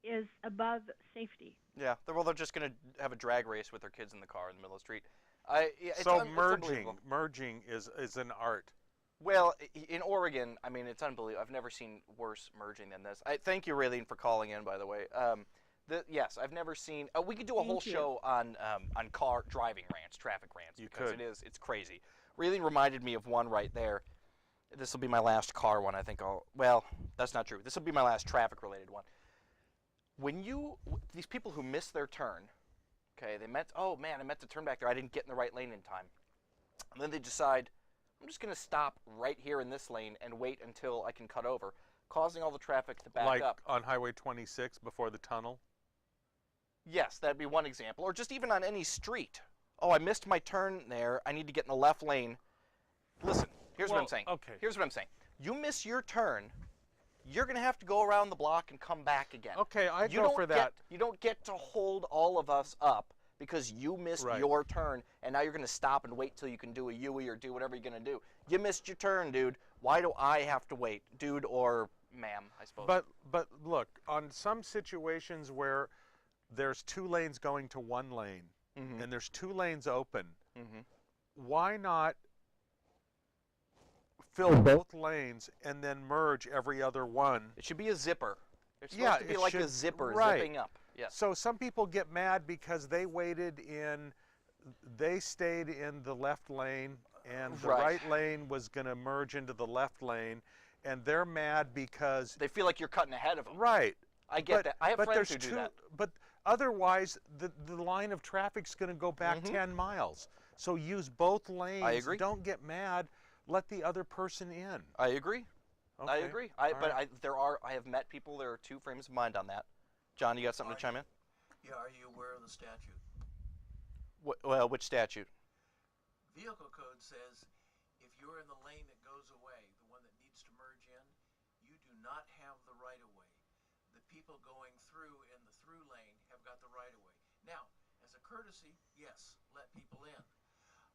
[SPEAKER 6] is above safety?
[SPEAKER 1] Yeah, they're just going to have a drag race with their kids in the car in the middle of the street.
[SPEAKER 2] So merging is an art.
[SPEAKER 1] Well, in Oregon, I mean, it's unbelievable. I've never seen worse merging than this. Thank you, Raylene, for calling in, by the way. Yes, I've never seen. We could do a whole show on car driving rants, traffic rants, because it's crazy. Raylene reminded me of one right there. This will be my last car one. I think well, that's not true. This will be my last traffic related one. When these people who miss their turn, Okay, oh man, I meant to turn back there. I didn't get in the right lane in time. And then they decide, I'm just going to stop right here in this lane and wait until I can cut over, causing all the traffic to back
[SPEAKER 2] like
[SPEAKER 1] up.
[SPEAKER 2] on Highway 26 before the tunnel?
[SPEAKER 1] Yes, that'd be one example. Or just even on any street. Oh, I missed my turn there. I need to get in the left lane. Listen, here's what I'm saying.
[SPEAKER 2] Okay.
[SPEAKER 1] Here's what I'm saying. You miss your turn, you're going to have to go around the block and come back again.
[SPEAKER 2] Okay, I go for that.
[SPEAKER 1] You don't get to hold all of us up because you missed your turn, and now you're going to stop and wait till you can do a U-ey or do whatever you're going to do. You missed your turn, dude. Why do I have to wait? Dude or ma'am, I suppose.
[SPEAKER 2] But look, on some situations where there's 2 lanes going to 1 lane, and there's 2 lanes open, why not fill both lanes and then merge every other one?
[SPEAKER 1] It should be a zipper. It's supposed to be like a zipper zipping up. Yes.
[SPEAKER 2] So some people get mad because they stayed in the left lane and the right lane was going to merge into the left lane, and they're mad because
[SPEAKER 1] they feel like you're cutting ahead of them.
[SPEAKER 2] Right.
[SPEAKER 1] I get that. I have friends who do that.
[SPEAKER 2] But otherwise, the line of traffic's going to go back 10 miles. So use both lanes.
[SPEAKER 1] I agree.
[SPEAKER 2] Don't get mad. Let the other person in.
[SPEAKER 1] I agree.
[SPEAKER 2] Okay.
[SPEAKER 1] I agree. I have met people. There are 2 frames of mind on that. John, you got something to chime in?
[SPEAKER 3] Yeah, are you aware of the statute?
[SPEAKER 1] Well, which statute?
[SPEAKER 3] Vehicle code says if you're in the lane that goes away, the one that needs to merge in, you do not have the right of way. The people going through in the through lane have got the right of way. Now, as a courtesy, yes, let people in.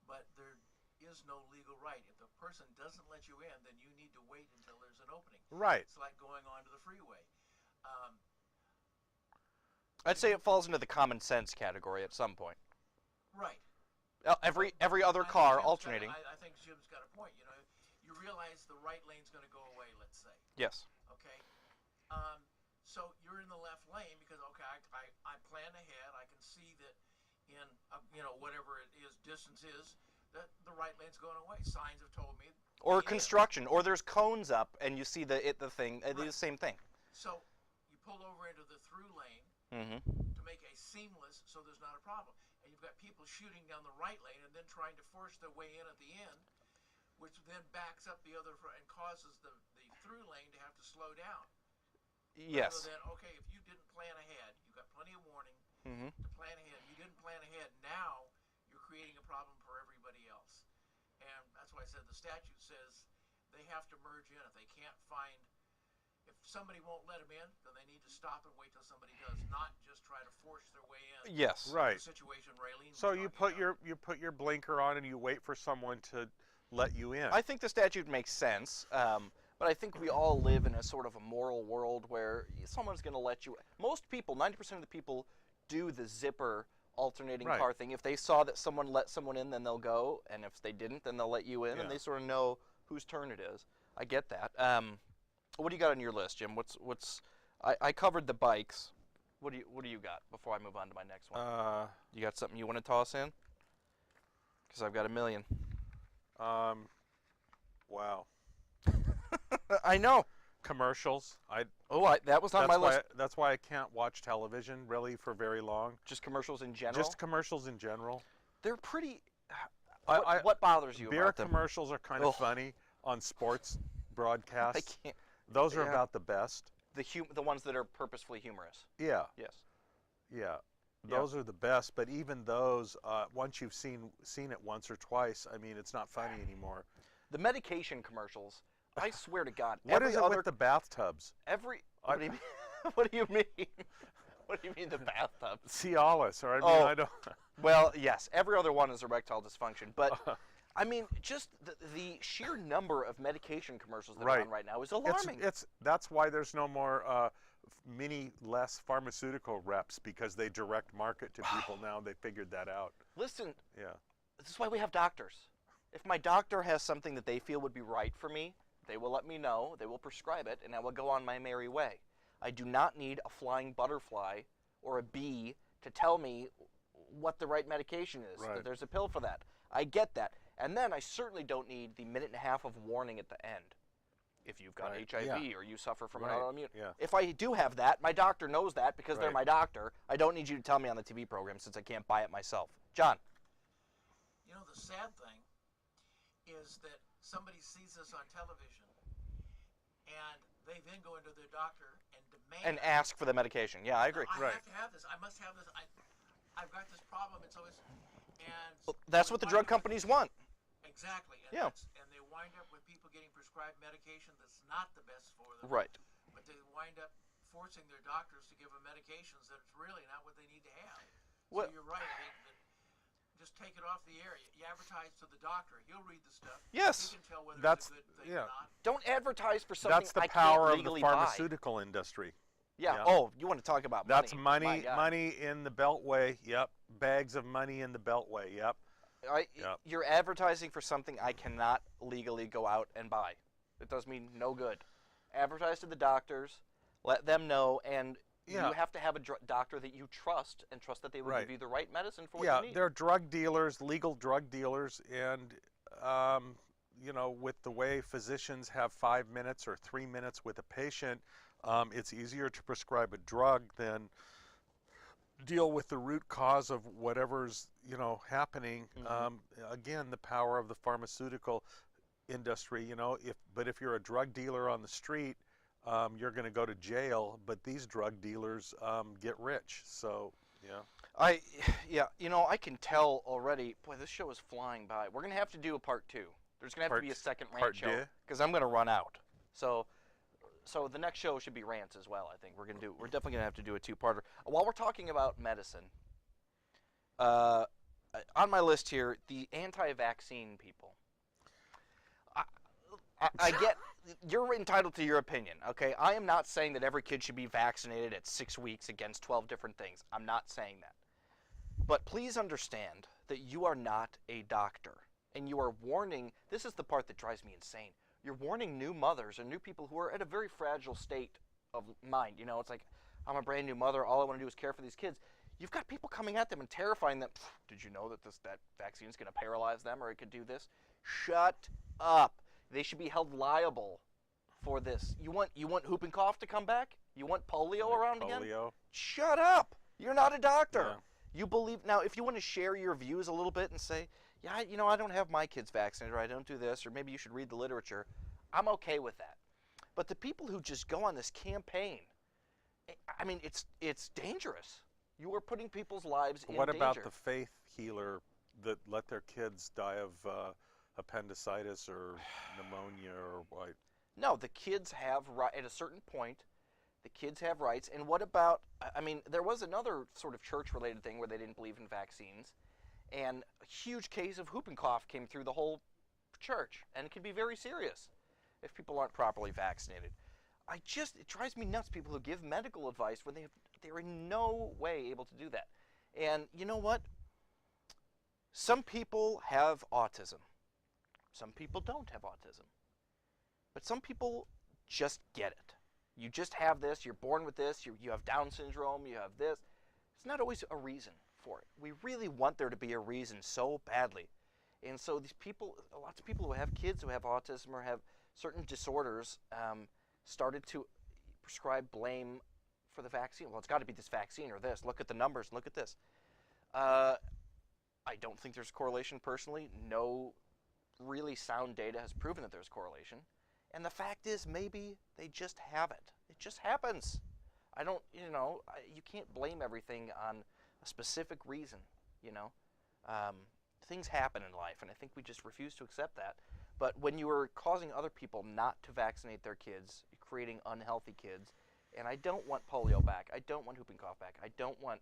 [SPEAKER 3] But there is no legal right. If the person doesn't let you in, then you need to wait until there's an opening.
[SPEAKER 2] Right.
[SPEAKER 3] It's like going onto the freeway.
[SPEAKER 1] I'd say it falls into the common sense category at some point.
[SPEAKER 3] Right.
[SPEAKER 1] Every other car alternating.
[SPEAKER 3] I think Jim's got a point. You know, you realize the right lane's going to go away, let's say.
[SPEAKER 1] Yes.
[SPEAKER 3] Okay. So you're in the left lane because I plan ahead. I can see that in whatever it is distance is that the right lane's going away. Signs have told me.
[SPEAKER 1] Or construction, or there's cones up and you see the thing. They do the same thing.
[SPEAKER 3] So you pull over into the through lane to make a seamless, so there's not a problem. And you've got people shooting down the right lane and then trying to force their way in at the end, which then backs up the other and causes the through lane to have to slow down.
[SPEAKER 1] Yes.
[SPEAKER 3] Rather than, okay, if you didn't plan ahead, you've got plenty of warning to plan ahead. You didn't plan ahead. Now you're creating a problem for everybody else. And that's why I said the statute says they have to merge in. If they can't find, if somebody won't let them in, then they need to stop and wait till somebody does, not just try to force their way in.
[SPEAKER 1] Yes.
[SPEAKER 2] Right.
[SPEAKER 3] The situation Raylene was
[SPEAKER 2] So you put
[SPEAKER 3] talking
[SPEAKER 2] your blinker on and you wait for someone to let you in.
[SPEAKER 1] I think the statute makes sense, but I think we all live in a sort of a moral world where someone's going to let you. Most people, 90% of the people, do the zipper alternating car thing. If they saw that someone let someone in, then they'll go, and if they didn't, then they'll let you in, and they sort of know whose turn it is. I get that. What do you got on your list, Jim? I covered the bikes. What do you got before I move on to my next one? You got something you want to toss in? Because I've got a million.
[SPEAKER 2] Wow.
[SPEAKER 1] I know.
[SPEAKER 2] Commercials.
[SPEAKER 1] That was on my list.
[SPEAKER 2] That's why I can't watch television really for very long.
[SPEAKER 1] Just commercials in general?
[SPEAKER 2] Just commercials in general.
[SPEAKER 1] They're pretty. What bothers you
[SPEAKER 2] beer
[SPEAKER 1] about them?
[SPEAKER 2] commercials are kind of funny on sports broadcasts.
[SPEAKER 1] I can't.
[SPEAKER 2] Those are about the best.
[SPEAKER 1] The ones that are purposefully humorous.
[SPEAKER 2] Yeah.
[SPEAKER 1] Yes.
[SPEAKER 2] Yeah. Those are the best, but even those, once you've seen it once or twice, I mean, it's not funny anymore.
[SPEAKER 1] The medication commercials, I swear to God.
[SPEAKER 2] What is it with the bathtubs?
[SPEAKER 1] What do you mean? What do you mean? What do you mean the bathtub?
[SPEAKER 2] Cialis, or I don't.
[SPEAKER 1] Well, yes, every other one is erectile dysfunction, but I mean, just the sheer number of medication commercials that are on right now is alarming.
[SPEAKER 2] That's why there's no more less pharmaceutical reps, because they direct market to people now. They figured that out.
[SPEAKER 1] Listen.
[SPEAKER 2] Yeah.
[SPEAKER 1] This is why we have doctors. If my doctor has something that they feel would be right for me, they will let me know, they will prescribe it, and I will go on my merry way. I do not need a flying butterfly or a bee to tell me what the right medication is, that there's a pill for that. I get that. And then I certainly don't need the minute and a half of warning at the end. if you've got
[SPEAKER 2] Right,
[SPEAKER 1] HIV
[SPEAKER 2] yeah.
[SPEAKER 1] or you suffer from
[SPEAKER 2] Right,
[SPEAKER 1] an autoimmune.
[SPEAKER 2] yeah.
[SPEAKER 1] If I do have that, my doctor knows that because they're
[SPEAKER 2] Right.
[SPEAKER 1] my doctor. I don't need you to tell me on the TV program since I can't buy it myself. John.
[SPEAKER 3] You know, the sad thing is that somebody sees this on television and they then go into their doctor and demand
[SPEAKER 1] And ask for the medication. Yeah, I agree.
[SPEAKER 3] I
[SPEAKER 2] Right.
[SPEAKER 3] have to have this. I must have this. I've got this problem. It's always and
[SPEAKER 1] Well, that's
[SPEAKER 3] we
[SPEAKER 1] what the
[SPEAKER 3] wind
[SPEAKER 1] drug
[SPEAKER 3] up-
[SPEAKER 1] companies want.
[SPEAKER 3] Exactly. And
[SPEAKER 1] Yeah.
[SPEAKER 3] and they wind up with people getting prescribed medication that's not the best for them.
[SPEAKER 1] Right.
[SPEAKER 3] But they wind up forcing their doctors to give them medications that it's really not what they need to have.
[SPEAKER 1] Well-
[SPEAKER 3] So you're right. I think that just take it off the air. You advertise to the doctor. He'll read the stuff.
[SPEAKER 1] Yes.
[SPEAKER 3] He can tell whether
[SPEAKER 2] That's-
[SPEAKER 3] it's a good thing
[SPEAKER 2] yeah.
[SPEAKER 3] or not.
[SPEAKER 1] Don't advertise for something
[SPEAKER 2] That's the
[SPEAKER 1] I
[SPEAKER 2] power
[SPEAKER 1] can't
[SPEAKER 2] of the
[SPEAKER 1] legally
[SPEAKER 2] pharmaceutical industry.
[SPEAKER 1] buy. Yeah.
[SPEAKER 2] Yeah.
[SPEAKER 1] Oh, you want to talk about
[SPEAKER 2] That's
[SPEAKER 1] money? My
[SPEAKER 2] money,
[SPEAKER 1] God.
[SPEAKER 2] money in the beltway. Yep. Bags of money in the beltway. Yep. Yep.
[SPEAKER 1] You're advertising for something I cannot legally go out and buy. It does me no good. Advertise to the doctors, let them know, and
[SPEAKER 2] Yeah.
[SPEAKER 1] you have to have a doctor that you trust and trust that they will
[SPEAKER 2] Right.
[SPEAKER 1] give you the right medicine for what
[SPEAKER 2] Yeah,
[SPEAKER 1] you need.
[SPEAKER 2] they're drug dealers, legal drug dealers, and you know, with the way physicians have 5 minutes or 3 minutes with a patient, it's easier to prescribe a drug than deal with the root cause of whatever's happening. Again, the power of the pharmaceutical industry. But if you're a drug dealer on the street, you're going to go to jail. But these drug dealers get rich. So yeah.
[SPEAKER 1] I can tell already. Boy, this show is flying by. We're gonna have to do a part 2. There's gonna have to be a second rant
[SPEAKER 2] part
[SPEAKER 1] show
[SPEAKER 2] deux?
[SPEAKER 1] because I'm gonna run out. So the next show should be rants as well. I think we're definitely gonna have to do a 2-parter. While we're talking about medicine, on my list here, the anti-vaccine people. I get you're entitled to your opinion, okay? I am not saying that every kid should be vaccinated at 6 weeks against 12 different things. I'm not saying that. But please understand that you are not a doctor. And you are warning, this is the part that drives me insane. You're warning new mothers and new people who are at a very fragile state of mind. It's like, I'm a brand new mother. All I want to do is care for these kids. You've got people coming at them and terrifying them. Did you know that that vaccine is going to paralyze them or it could do this? Shut up. They should be held liable for this. You want whooping cough to come back? You want polio around again?
[SPEAKER 2] Polio.
[SPEAKER 1] Shut up. You're not a doctor.
[SPEAKER 2] Yeah.
[SPEAKER 1] You believe now. If you want to share your views a little bit and say, yeah, I don't have my kids vaccinated, or I don't do this, or maybe you should read the literature, I'm okay with that. But the people who just go on this campaign, I mean, it's dangerous. You are putting people's lives in
[SPEAKER 2] What
[SPEAKER 1] danger.
[SPEAKER 2] about the faith healer that let their kids die of appendicitis or pneumonia or what?
[SPEAKER 1] No, the kids have at a certain point. The kids have rights. And what about? I mean, there was another sort of church-related thing where they didn't believe in vaccines, and a huge case of whooping cough came through the whole church, and it can be very serious if people aren't properly vaccinated. It drives me nuts, people who give medical advice when they're in no way able to do that. And you know what? Some people have autism. Some people don't have autism. But some people just get it. You just have this, you're born with this, you have Down syndrome, you have this. It's not always a reason for it. We really want there to be a reason so badly. And so these people, lots of people who have kids who have autism or have certain disorders, started to prescribe blame for the vaccine. Well, it's got to be this vaccine or this. Look at the numbers. Look at this. I don't think there's correlation personally. No really sound data has proven that there's correlation. And the fact is, maybe they just have it. It just happens. You can't blame everything on a specific reason, Things happen in life, and I think we just refuse to accept that. But when you are causing other people not to vaccinate their kids, you're creating unhealthy kids. And I don't want polio back. I don't want whooping cough back. I don't want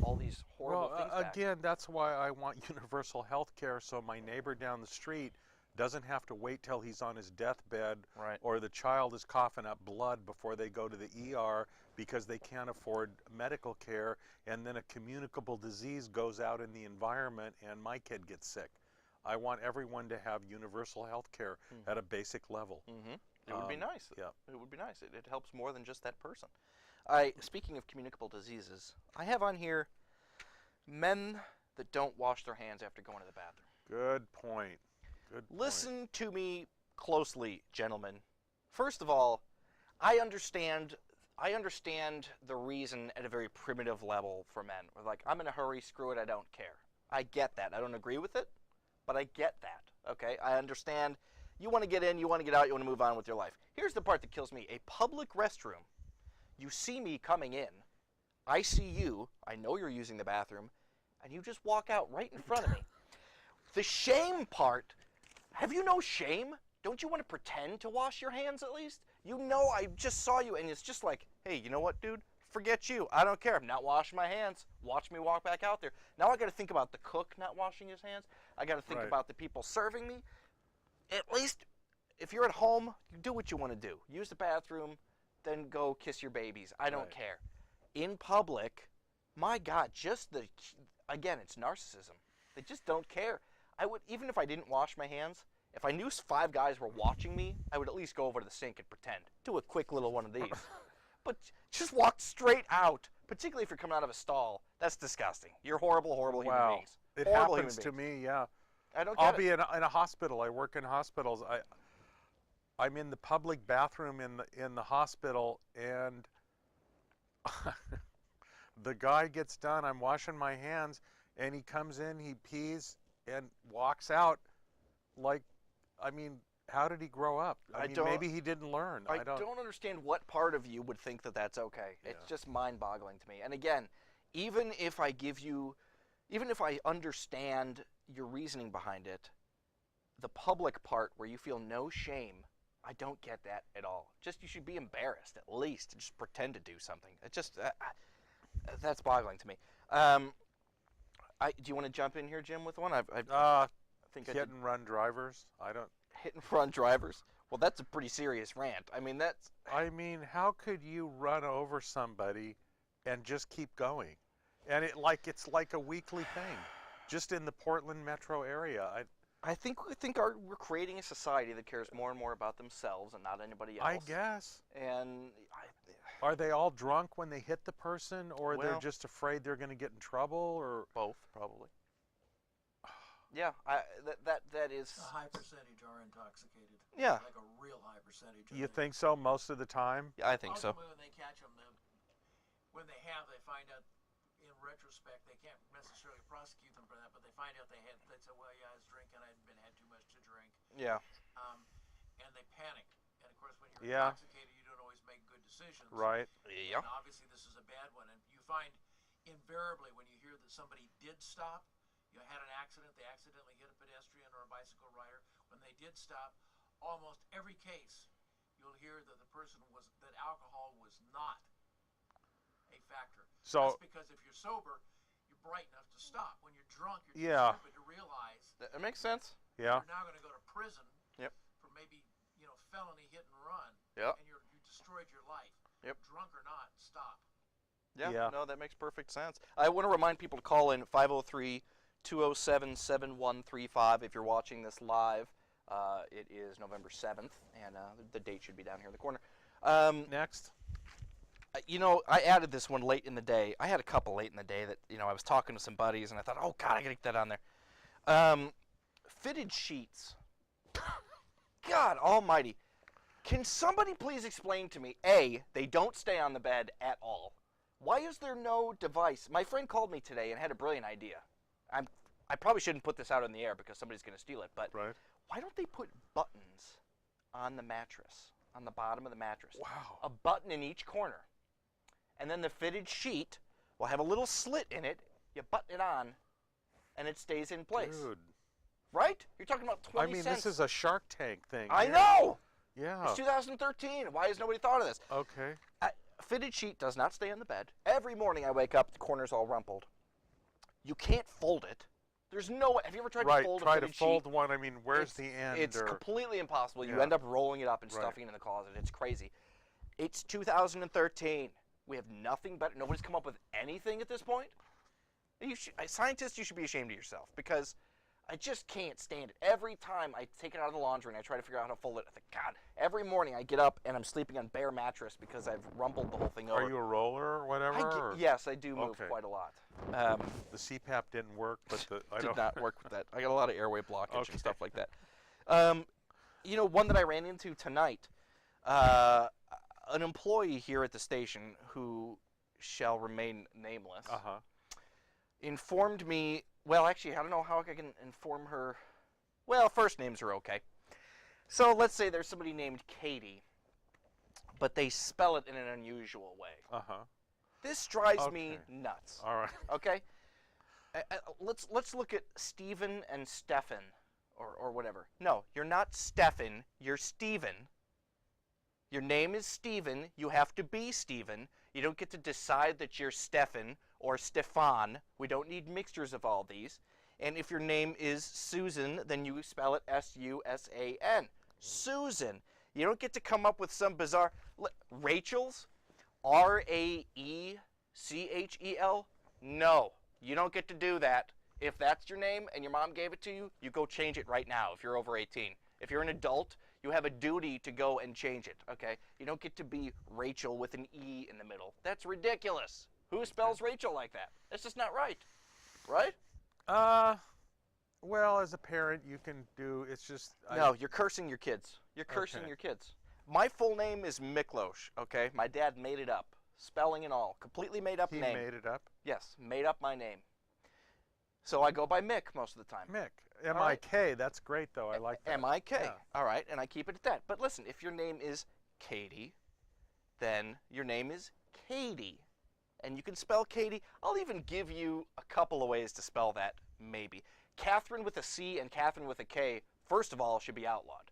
[SPEAKER 1] all these horrible things back.
[SPEAKER 2] Again, that's why I want universal health care, so my neighbor down the street doesn't have to wait till he's on his deathbed,
[SPEAKER 1] Right.
[SPEAKER 2] or the child is coughing up blood before they go to the ER because they can't afford medical care, and then a communicable disease goes out in the environment and my kid gets sick. I want everyone to have universal health care at a basic level.
[SPEAKER 1] Mm-hmm. It would be nice.
[SPEAKER 2] Yeah.
[SPEAKER 1] It would be nice. It helps more than just that person. Speaking of communicable diseases, I have on here men that don't wash their hands after going to the bathroom.
[SPEAKER 2] Good point. Good point.
[SPEAKER 1] Listen to me closely, gentlemen. First of all, I understand the reason at a very primitive level for men. We're like, I'm in a hurry, screw it, I don't care. I get that. I don't agree with it, but I get that. Okay? I understand you want to get in, you want to get out, you want to move on with your life. Here's the part that kills me. A public restroom. You see me coming in. I see you. I know you're using the bathroom, and you just walk out right in front of me. The shame part, have you no shame? Don't you want to pretend to wash your hands at least? You know I just saw you, and it's just like, hey, you know what, dude? Forget you. I don't care. I'm not washing my hands. Watch me walk back out there. Now I got to think about the cook not washing his hands. I got to think about the people serving me. At least, if you're at home, you do what you want to do. Use the bathroom, then go kiss your babies. I don't care. In public, my God, again, it's narcissism. They just don't care. Even if I didn't wash my hands, if I knew 5 guys were watching me, I would at least go over to the sink and pretend. Do a quick little one of these. But just walk straight out, particularly if you're coming out of a stall. That's disgusting. You're horrible, horrible human beings.
[SPEAKER 2] It
[SPEAKER 1] horrible
[SPEAKER 2] happens to me, yeah.
[SPEAKER 1] I don't
[SPEAKER 2] I'll
[SPEAKER 1] get
[SPEAKER 2] be in a hospital. I work in hospitals. I'm in the public bathroom in the hospital, and the guy gets done. I'm washing my hands, and he comes in, he pees, and walks out like, I mean, how did he grow up? I mean, maybe he didn't learn.
[SPEAKER 1] I don't understand what part of you would think that that's okay.
[SPEAKER 2] Yeah.
[SPEAKER 1] It's just mind-boggling to me. And again, even if I understand your reasoning behind it, the public part where you feel no shame, I don't get that at all. Just you should be embarrassed at least and just pretend to do something. It just that's boggling to me. Do you want to jump in here, Jim, with one? I think
[SPEAKER 2] hit and run drivers. I don't.
[SPEAKER 1] Hit and run drivers. Well, that's a pretty serious rant. I mean,
[SPEAKER 2] how could you run over somebody and just keep going? And it's like a weekly thing, just in the Portland metro area.
[SPEAKER 1] I think we're creating a society that cares more and more about themselves and not anybody else.
[SPEAKER 2] I guess.
[SPEAKER 1] And
[SPEAKER 2] are they all drunk when they hit the person, or they're just afraid they're going to get in trouble, or
[SPEAKER 1] both, probably? Yeah, that is.
[SPEAKER 3] A high percentage are intoxicated.
[SPEAKER 1] Yeah.
[SPEAKER 3] Like a real high percentage.
[SPEAKER 2] You think so most of the time?
[SPEAKER 1] Yeah, I think so.
[SPEAKER 3] Ultimately, when they catch them, they find out in retrospect they can't necessarily prosecute them for that, but they find out they say, well, yeah, I was drinking, I had too much to drink.
[SPEAKER 1] Yeah.
[SPEAKER 3] And they panic. And of course, when you're intoxicated, you don't always make good decisions.
[SPEAKER 2] Right.
[SPEAKER 1] Yeah.
[SPEAKER 3] And obviously, this is a bad one. And you find invariably when you hear that somebody did stop, had an accident, they accidentally hit a pedestrian or a bicycle rider. When they did stop, almost every case, you'll hear that that alcohol was not a factor.
[SPEAKER 2] So
[SPEAKER 3] that's because if you're sober, you're bright enough to stop. When you're drunk, you're too stupid to realize
[SPEAKER 1] that makes sense.
[SPEAKER 2] Yeah.
[SPEAKER 3] You're now going to go to prison.
[SPEAKER 1] Yep.
[SPEAKER 3] For maybe felony hit and run.
[SPEAKER 1] Yep.
[SPEAKER 3] And you destroyed your life.
[SPEAKER 1] Yep.
[SPEAKER 3] Drunk or not, stop.
[SPEAKER 1] Yeah. No, that makes perfect sense. I want to remind people to call in 503-207-7135 if you're watching this live. It is November 7th, and the date should be down here in the corner.
[SPEAKER 2] Next.
[SPEAKER 1] I added this one late in the day. I had a couple late in the day that, I was talking to some buddies, and I thought, oh, God, I got to get that on there. Fitted sheets. God almighty. Can somebody please explain to me, A, they don't stay on the bed at all. Why is there no device? My friend called me today and had a brilliant idea. I probably shouldn't put this out in the air because somebody's going to steal it, but why don't they put buttons on the mattress, on the bottom of the mattress?
[SPEAKER 2] Wow.
[SPEAKER 1] A button in each corner. And then the fitted sheet will have a little slit in it. You button it on, and it stays in place.
[SPEAKER 2] Dude.
[SPEAKER 1] Right? You're talking about 20 cents.
[SPEAKER 2] This is a Shark Tank thing.
[SPEAKER 1] I know!
[SPEAKER 2] Yeah.
[SPEAKER 1] It's 2013. Why has nobody thought of this?
[SPEAKER 2] Okay.
[SPEAKER 1] A fitted sheet does not stay on the bed. Every morning I wake up, the corner's all rumpled. You can't fold it. There's no way. Have you ever tried to fold a fitted sheet?
[SPEAKER 2] Try to fold one. I mean, where's the end?
[SPEAKER 1] It's completely impossible. You end up rolling it up and stuffing it in the closet. It's crazy. It's 2013. We have nothing better. Nobody's come up with anything at this point. Scientists, you should be ashamed of yourself because I just can't stand it. Every time I take it out of the laundry and I try to figure out how to fold it, I think, God, every morning I get up and I'm sleeping on bare mattress because I've rumpled the whole thing over.
[SPEAKER 2] Are you a roller or whatever?
[SPEAKER 1] Yes, I do move quite a lot.
[SPEAKER 2] The CPAP didn't work, but
[SPEAKER 1] did not work with that. I got a lot of airway blockage and stuff like that. One that I ran into tonight, An employee here at the station who shall remain nameless informed me, well, actually, I don't know how I can inform her. Well, first names are okay. So let's say there's somebody named Katie, but they spell it in an unusual way. This drives me nuts.
[SPEAKER 2] All right.
[SPEAKER 1] Okay? Let's look at Stephen and Stefan or whatever. No, you're not Stefan, you're Stephen. Your name is Stephen, you have to be Stephen. You don't get to decide that you're Stefan or Stefan. We don't need mixtures of all these. And if your name is Susan, then you spell it S-U-S-A-N. Susan. You don't get to come up with some bizarre... Rachel's? R-A-E-C-H-E-L? No. You don't get to do that. If that's your name and your mom gave it to you, you go change it right now if you're over 18. If you're an adult, you have a duty to go and change it, okay? You don't get to be Rachel with an E in the middle. That's ridiculous. Who spells Rachel like that? That's just not right. Right?
[SPEAKER 2] Well, as a parent, you can do, it's just...
[SPEAKER 1] No, you're cursing your kids. You're cursing your kids. My full name is Miklos, okay? My dad made it up. Spelling and all. Completely made up name.
[SPEAKER 2] He made it up?
[SPEAKER 1] Yes, made up my name. So I go by Mick most of the time.
[SPEAKER 2] Mick. M-I-K. That's great, though. I like that.
[SPEAKER 1] M-I-K.
[SPEAKER 2] Yeah.
[SPEAKER 1] All right, and I keep it at that. But listen, if your name is Katie, then your name is Katie. And you can spell Katie. I'll even give you a couple of ways to spell that, maybe. Catherine with a C and Catherine with a K, first of all, should be outlawed.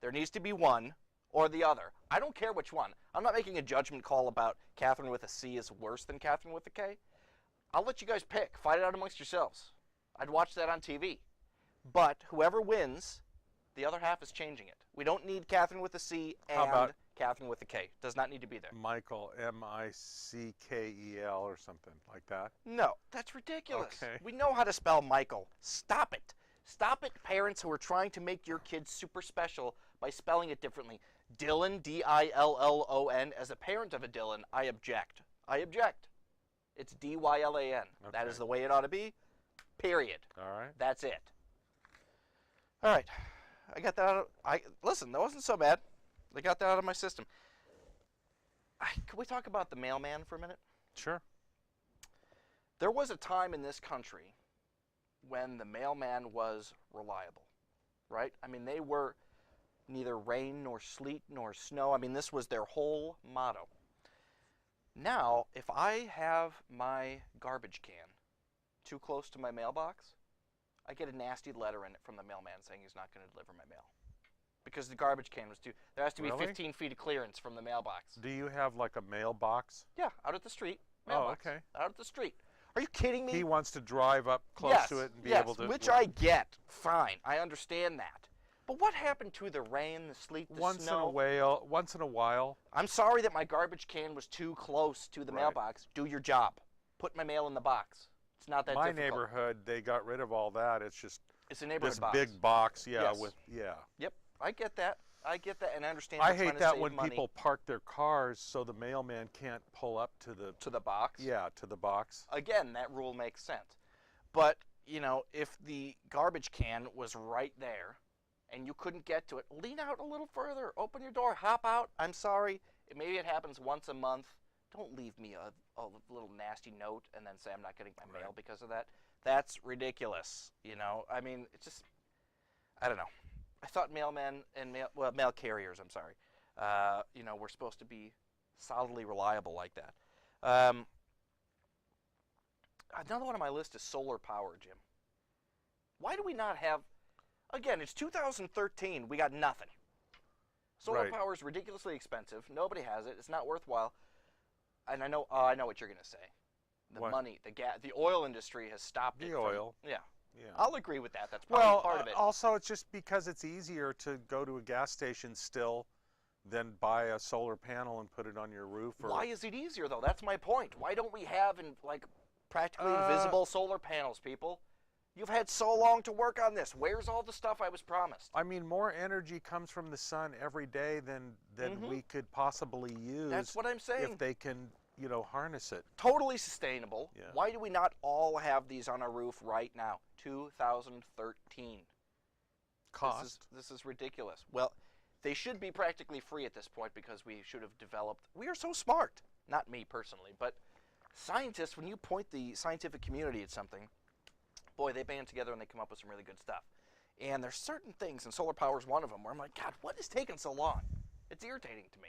[SPEAKER 1] There needs to be one or the other. I don't care which one. I'm not making a judgment call about Catherine with a C is worse than Catherine with a K. I'll let you guys pick. Fight it out amongst yourselves. I'd watch that on TV. But whoever wins, the other half is changing it. We don't need Catherine with a C and Catherine with a K. Does not need to be there.
[SPEAKER 2] Michael, M-I-C-K-E-L or something like that?
[SPEAKER 1] No, that's ridiculous.
[SPEAKER 2] Okay.
[SPEAKER 1] We know how to spell Michael. Stop it. Stop it, parents who are trying to make your kids super special by spelling it differently. Dylan, D-I-L-L-O-N. As a parent of a Dylan, I object. I object. It's D-Y-L-A-N.
[SPEAKER 2] Okay.
[SPEAKER 1] That is the way it ought to be, period.
[SPEAKER 2] All right.
[SPEAKER 1] That's it. All right. I got that out of... Listen, that wasn't so bad. I got that out of my system. Can we talk about the mailman for a minute?
[SPEAKER 2] Sure.
[SPEAKER 1] There was a time in this country when the mailman was reliable, right? I mean, they were neither rain nor sleet nor snow. I mean, this was their whole motto. Now, if I have my garbage can too close to my mailbox, I get a nasty letter in it from the mailman saying he's not going to deliver my mail. Because the garbage can was too... There has to be
[SPEAKER 2] Really?
[SPEAKER 1] 15 feet of clearance from the mailbox.
[SPEAKER 2] Do you have like a mailbox?
[SPEAKER 1] Yeah, out at the street. Mailbox.
[SPEAKER 2] Oh, okay.
[SPEAKER 1] Out at the street. Are you kidding me?
[SPEAKER 2] He wants to drive up close to it and be able to...
[SPEAKER 1] Which I get. Fine. I understand that. But what happened to the rain, the sleet, the snow?
[SPEAKER 2] Once in a while.
[SPEAKER 1] I'm sorry that my garbage can was too close to the mailbox. Do your job. Put my mail in the box. It's not that difficult.
[SPEAKER 2] My neighborhood, they got rid of all that. It's just
[SPEAKER 1] it's a neighborhood
[SPEAKER 2] this
[SPEAKER 1] box.
[SPEAKER 2] big box,
[SPEAKER 1] Yes. Yep, I get that. I get that, and I understand.
[SPEAKER 2] I
[SPEAKER 1] they're trying
[SPEAKER 2] hate
[SPEAKER 1] to
[SPEAKER 2] that
[SPEAKER 1] save
[SPEAKER 2] when
[SPEAKER 1] money.
[SPEAKER 2] people park their cars so the mailman can't pull up to the
[SPEAKER 1] box.
[SPEAKER 2] Yeah, to the box.
[SPEAKER 1] Again, that rule makes sense. But, you know, if the garbage can was right there and you couldn't get to it, lean out a little further. Open your door. Hop out. I'm sorry. Maybe it happens once a month. Don't leave me a little nasty note and then say I'm not getting my mail because of that. That's ridiculous. You know, I mean, it's just, I don't know. I thought mailmen and mail carriers, I'm sorry, you know, were supposed to be solidly reliable like that. Another one on my list is solar power, Jim. Why do we not have, again, it's 2013, we got nothing. Solar power is ridiculously expensive. Nobody has it. It's not worthwhile. And I know what you're going to say. The money, the gas, the oil industry has stopped it.
[SPEAKER 2] The oil.
[SPEAKER 1] Yeah.
[SPEAKER 2] Yeah.
[SPEAKER 1] I'll agree with that. That's probably part of it.
[SPEAKER 2] Also, it's just because it's easier to go to a gas station still than buy a solar panel and put it on your roof. Or...
[SPEAKER 1] Why is it easier, though? That's my point. Why don't we have, practically invisible solar panels, people? You've had so long to work on this. Where's all the stuff I was promised?
[SPEAKER 2] I mean, more energy comes from the sun every day than we could possibly use.
[SPEAKER 1] That's what I'm saying.
[SPEAKER 2] If they can, you know, harness it.
[SPEAKER 1] Totally sustainable.
[SPEAKER 2] Yeah.
[SPEAKER 1] Why do we not all have these on our roof right now? 2013.
[SPEAKER 2] Cost.
[SPEAKER 1] This is ridiculous. Well, They should be practically free at this point because we should have developed. We are so smart. Not me personally, but scientists, when you point the scientific community at something, boy, they band together and they come up with some really good stuff. And there's certain things, and solar power is one of them, where I'm like, God, what is taking so long? It's irritating to me.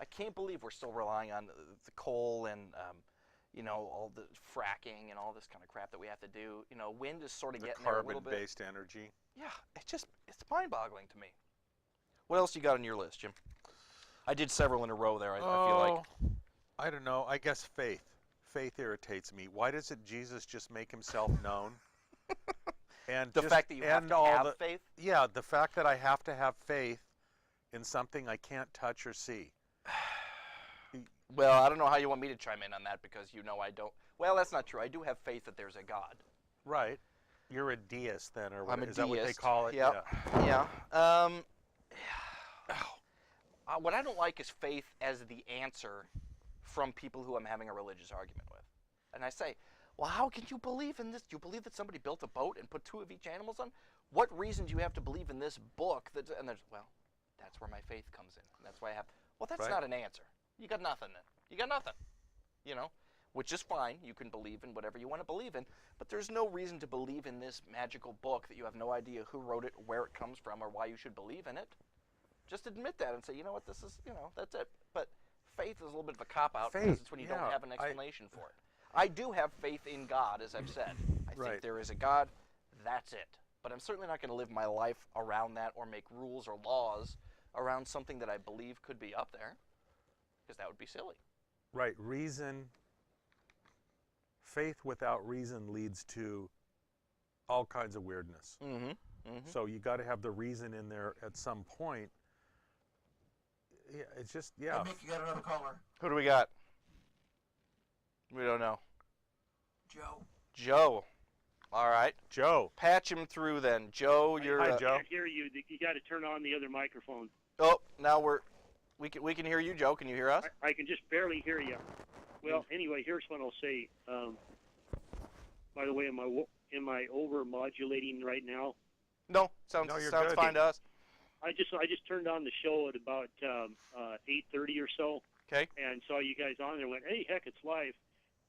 [SPEAKER 1] I can't believe we're still relying on the coal and, all the fracking and all this kind of crap that we have to do. Wind is sort of getting there a little bit.
[SPEAKER 2] Carbon-based energy.
[SPEAKER 1] Yeah, it's mind-boggling to me. What else you got on your list, Jim? I did several in a row there, I feel like.
[SPEAKER 2] I don't know. I guess faith. Faith irritates me. Why doesn't Jesus just make himself known? And
[SPEAKER 1] the fact that you have to have faith?
[SPEAKER 2] Yeah, the fact that I have to have faith in something I can't touch or see.
[SPEAKER 1] Well, I don't know how you want me to chime in on that because I don't. Well, that's not true. I do have faith that there's a God.
[SPEAKER 2] Right. You're a deist then, or
[SPEAKER 1] I'm a
[SPEAKER 2] is
[SPEAKER 1] deist.
[SPEAKER 2] that what they call it?
[SPEAKER 1] Yep. Yeah. What I don't like is faith as the answer from people who I'm having a religious argument with. And I say, well, how can you believe in this? Do you believe that somebody built a boat and put 2 of each animals on? What reason do you have to believe in this book? And there's, well, that's where my faith comes in. And that's why I have, well, that's
[SPEAKER 2] right.
[SPEAKER 1] not an answer. You got nothing then. You got nothing. Which is fine. You can believe in whatever you want to believe in. But there's no reason to believe in this magical book that you have no idea who wrote it, where it comes from, or why you should believe in it. Just admit that and say, you know what, this is, that's it. But faith is a little bit of a cop-out because it's when you don't have an explanation for it. I do have faith in God, as I've said. I think there is a God. That's it. But I'm certainly not going to live my life around that or make rules or laws around something that I believe could be up there, because that would be silly.
[SPEAKER 2] Right. Reason, faith without reason leads to all kinds of weirdness.
[SPEAKER 1] Mm-hmm. Mm-hmm.
[SPEAKER 2] So you got to have the reason in there at some point. Yeah, it's just, yeah.
[SPEAKER 3] Hey, Mick, you got another caller.
[SPEAKER 1] Who do we got? We don't know. Joe. All right.
[SPEAKER 2] Joe.
[SPEAKER 1] Patch him through then. Joe, you're...
[SPEAKER 7] I
[SPEAKER 2] Joe.
[SPEAKER 7] can't hear you. You got to turn on the other microphone.
[SPEAKER 1] Oh, now we can hear you, Joe. Can you hear us?
[SPEAKER 7] I can just barely hear you. Well, anyway, here's what I'll say. By the way, am I over modulating right now?
[SPEAKER 1] No, sounds
[SPEAKER 2] good.
[SPEAKER 1] fine to us.
[SPEAKER 7] I just turned on the show at about 8:30 or so.
[SPEAKER 1] Okay.
[SPEAKER 7] And saw you guys on there. Went, hey, heck, it's live.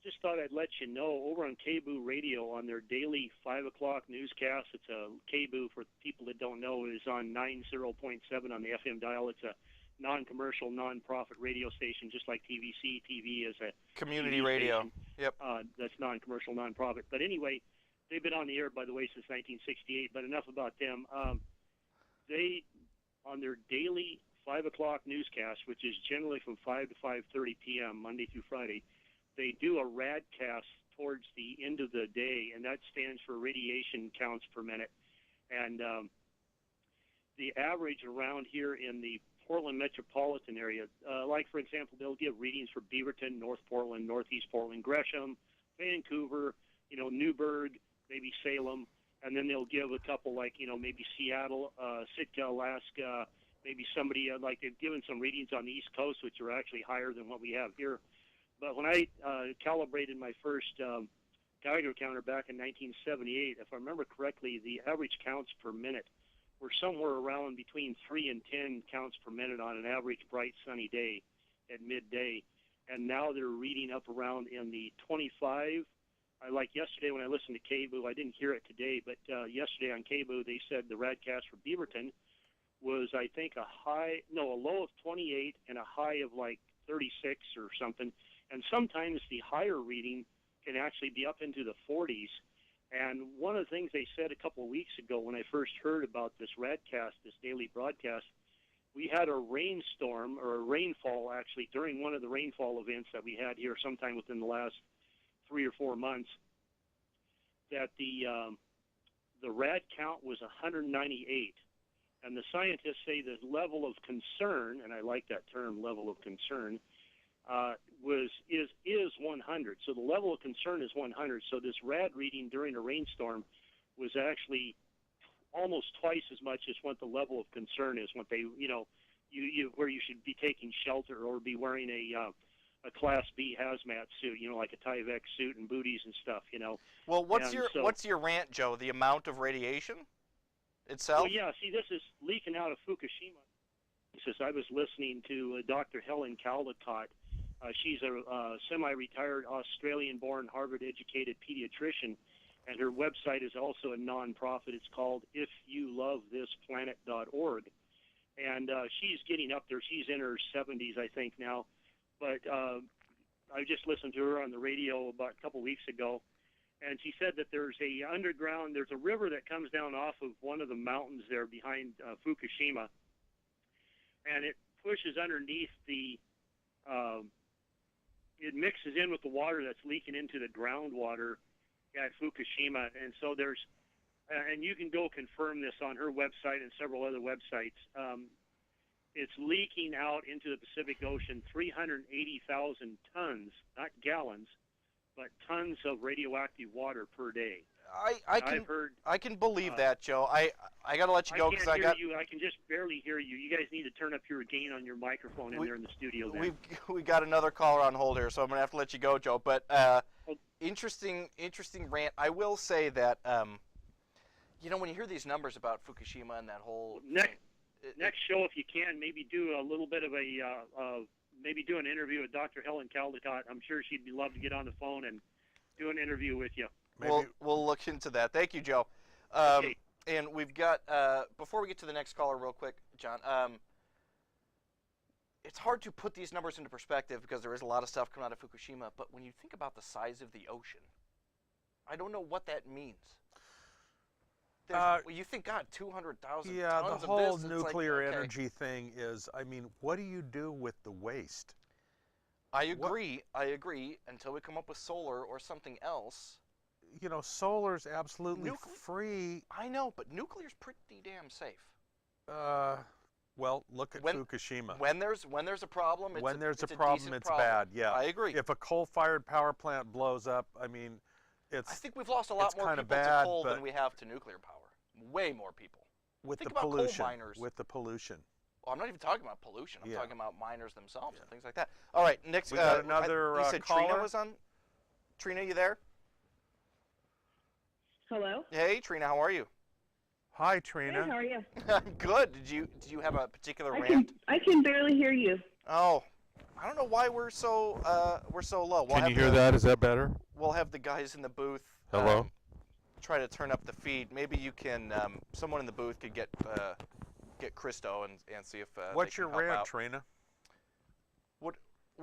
[SPEAKER 7] Just thought I'd let you know, over on KBOO Radio on their daily 5 o'clock newscast. It's a KBOO, for people that don't know, is on 90.7 on the FM dial. It's a non-commercial, non-profit radio station, just like TVC. TV is a
[SPEAKER 1] community
[SPEAKER 7] TV
[SPEAKER 1] radio.
[SPEAKER 7] Station,
[SPEAKER 1] Yep.
[SPEAKER 7] that's non-commercial, non-profit. But anyway, they've been on the air, by the way, since 1968. But enough about them. They, on their daily 5 o'clock newscast, which is generally from 5 to 5:30 p.m. Monday through Friday, they do a radcast towards the end of the day, and that stands for radiation counts per minute. And the average around here in the Portland metropolitan area, like, for example, they'll give readings for Beaverton, North Portland, Northeast Portland, Gresham, Vancouver, Newburgh, maybe Salem, and then they'll give a couple like, maybe Seattle, Sitka, Alaska, maybe somebody, like they've given some readings on the East Coast, which are actually higher than what we have here. But when I calibrated my first Geiger counter back in 1978, if I remember correctly, the average counts per minute were somewhere around between 3 and 10 counts per minute on an average bright sunny day at midday. And now they're reading up around in the 25. Like yesterday when I listened to KBOO, I didn't hear it today, but yesterday on KBOO they said the radcast for Beaverton was, I think, a low of 28 and a high of like 36 or something. And sometimes the higher reading can actually be up into the 40s. And one of the things they said a couple of weeks ago when I first heard about this radcast, this daily broadcast, we had a rainstorm, or a rainfall actually, during one of the rainfall events that we had here sometime within the last 3 or 4 months, that the rad count was 198. And the scientists say the level of concern, and I like that term, level of concern, is 100. So the level of concern is 100. So this rad reading during a rainstorm was actually almost twice as much as what the level of concern is. What they, where you should be taking shelter or be wearing a Class B hazmat suit, like a Tyvek suit and booties and stuff,
[SPEAKER 1] Well, what's your rant, Joe? The amount of radiation itself?
[SPEAKER 7] Well, yeah. See, this is leaking out of Fukushima. I was listening to Dr. Helen Caldicott. She's a semi-retired Australian-born, Harvard-educated pediatrician, and her website is also a nonprofit. It's called ifyoulovethisplanet.org. And she's getting up there. She's in her 70s, I think, now. But I just listened to her on the radio about a couple weeks ago, and she said that there's a river that comes down off of one of the mountains there behind Fukushima, and it pushes underneath it mixes in with the water that's leaking into the groundwater at Fukushima. And so and you can go confirm this on her website and several other websites. It's leaking out into the Pacific Ocean 380,000 tons, not gallons, but tons of radioactive water per day.
[SPEAKER 1] I can believe that, Joe. I got to let you go because I got.
[SPEAKER 7] I can just barely hear you. You guys need to turn up your gain on your microphone in there in the studio.
[SPEAKER 1] We got another caller on hold here, so I'm gonna have to let you go, Joe. But interesting rant. I will say that when you hear these numbers about Fukushima and that whole
[SPEAKER 7] next show, if you can, maybe do a little bit of maybe do an interview with Dr. Helen Caldicott. I'm sure she'd love to get on the phone and do an interview with you.
[SPEAKER 1] We'll look into that. Thank you, Joe.
[SPEAKER 7] Okay.
[SPEAKER 1] And we've got, before we get to the next caller real quick, John, it's hard to put these numbers into perspective because there is a lot of stuff coming out of Fukushima, but when you think about the size of the ocean, I don't know what that means. You think, God, 200,000 tons of this.
[SPEAKER 2] The whole nuclear energy thing is, what do you do with the waste?
[SPEAKER 1] I agree, until we come up with solar or something else.
[SPEAKER 2] Solar's absolutely free.
[SPEAKER 1] I know, but nuclear's pretty damn safe.
[SPEAKER 2] Well, look at Fukushima.
[SPEAKER 1] When there's a problem, it's
[SPEAKER 2] it's bad. Yeah,
[SPEAKER 1] I agree.
[SPEAKER 2] If a coal-fired power plant blows up, I
[SPEAKER 1] think we've lost a lot more people to coal than we have to nuclear power. Way more people.
[SPEAKER 2] Think
[SPEAKER 1] about
[SPEAKER 2] pollution.
[SPEAKER 1] Coal miners.
[SPEAKER 2] With the pollution.
[SPEAKER 1] Well, I'm not even talking about pollution. I'm talking about miners themselves and things like that. All right, next.
[SPEAKER 2] We got another
[SPEAKER 1] you said
[SPEAKER 2] caller?
[SPEAKER 1] Trina was on. Trina, you there?
[SPEAKER 8] Hello.
[SPEAKER 1] Hey, Trina, how are you?
[SPEAKER 2] Hi, Trina.
[SPEAKER 8] Hey, how are you?
[SPEAKER 1] I'm good. Did you have a particular rant?
[SPEAKER 8] I can barely hear you.
[SPEAKER 1] Oh, I don't know why we're so low.
[SPEAKER 2] Can you hear that? Is that better?
[SPEAKER 1] We'll have the guys in the booth.
[SPEAKER 2] Hello.
[SPEAKER 1] Try to turn up the feed. Maybe you can. Someone in the booth could get Christo and see if.
[SPEAKER 2] What's
[SPEAKER 1] they
[SPEAKER 2] your
[SPEAKER 1] can help
[SPEAKER 2] rant,
[SPEAKER 1] out.
[SPEAKER 2] Trina?
[SPEAKER 1] What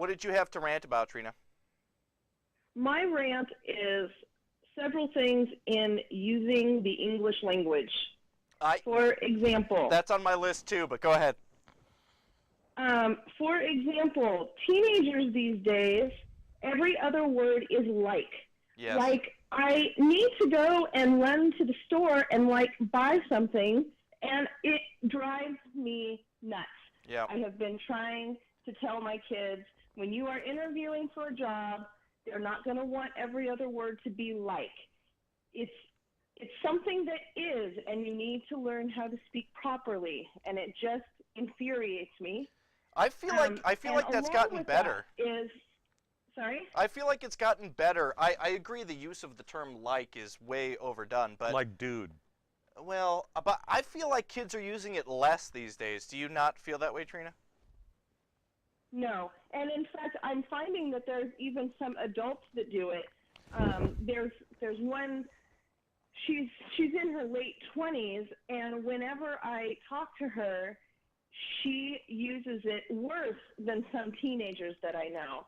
[SPEAKER 1] did you have to rant about, Trina?
[SPEAKER 8] My rant is several things in using the English language. For example.
[SPEAKER 1] That's on my list too, but go ahead.
[SPEAKER 8] For example, teenagers these days, every other word is like.
[SPEAKER 1] Yes.
[SPEAKER 8] Like, I need to go and run to the store and, buy something, and it drives me nuts.
[SPEAKER 1] Yeah.
[SPEAKER 8] I have been trying to tell my kids, when you are interviewing for a job, they're not going to want every other word to be like. It's something that is, and you need to learn how to speak properly, and it just infuriates me.
[SPEAKER 1] I feel like that's gotten better.
[SPEAKER 8] Sorry?
[SPEAKER 1] I feel like it's gotten better. I agree the use of the term like is way overdone, but
[SPEAKER 2] like dude.
[SPEAKER 1] Well, but I feel like kids are using it less these days. Do you not feel that way, Trina?
[SPEAKER 8] No, and in fact, I'm finding that there's even some adults that do it. There's one. She's in her late 20s, and whenever I talk to her, she uses it worse than some teenagers that I know.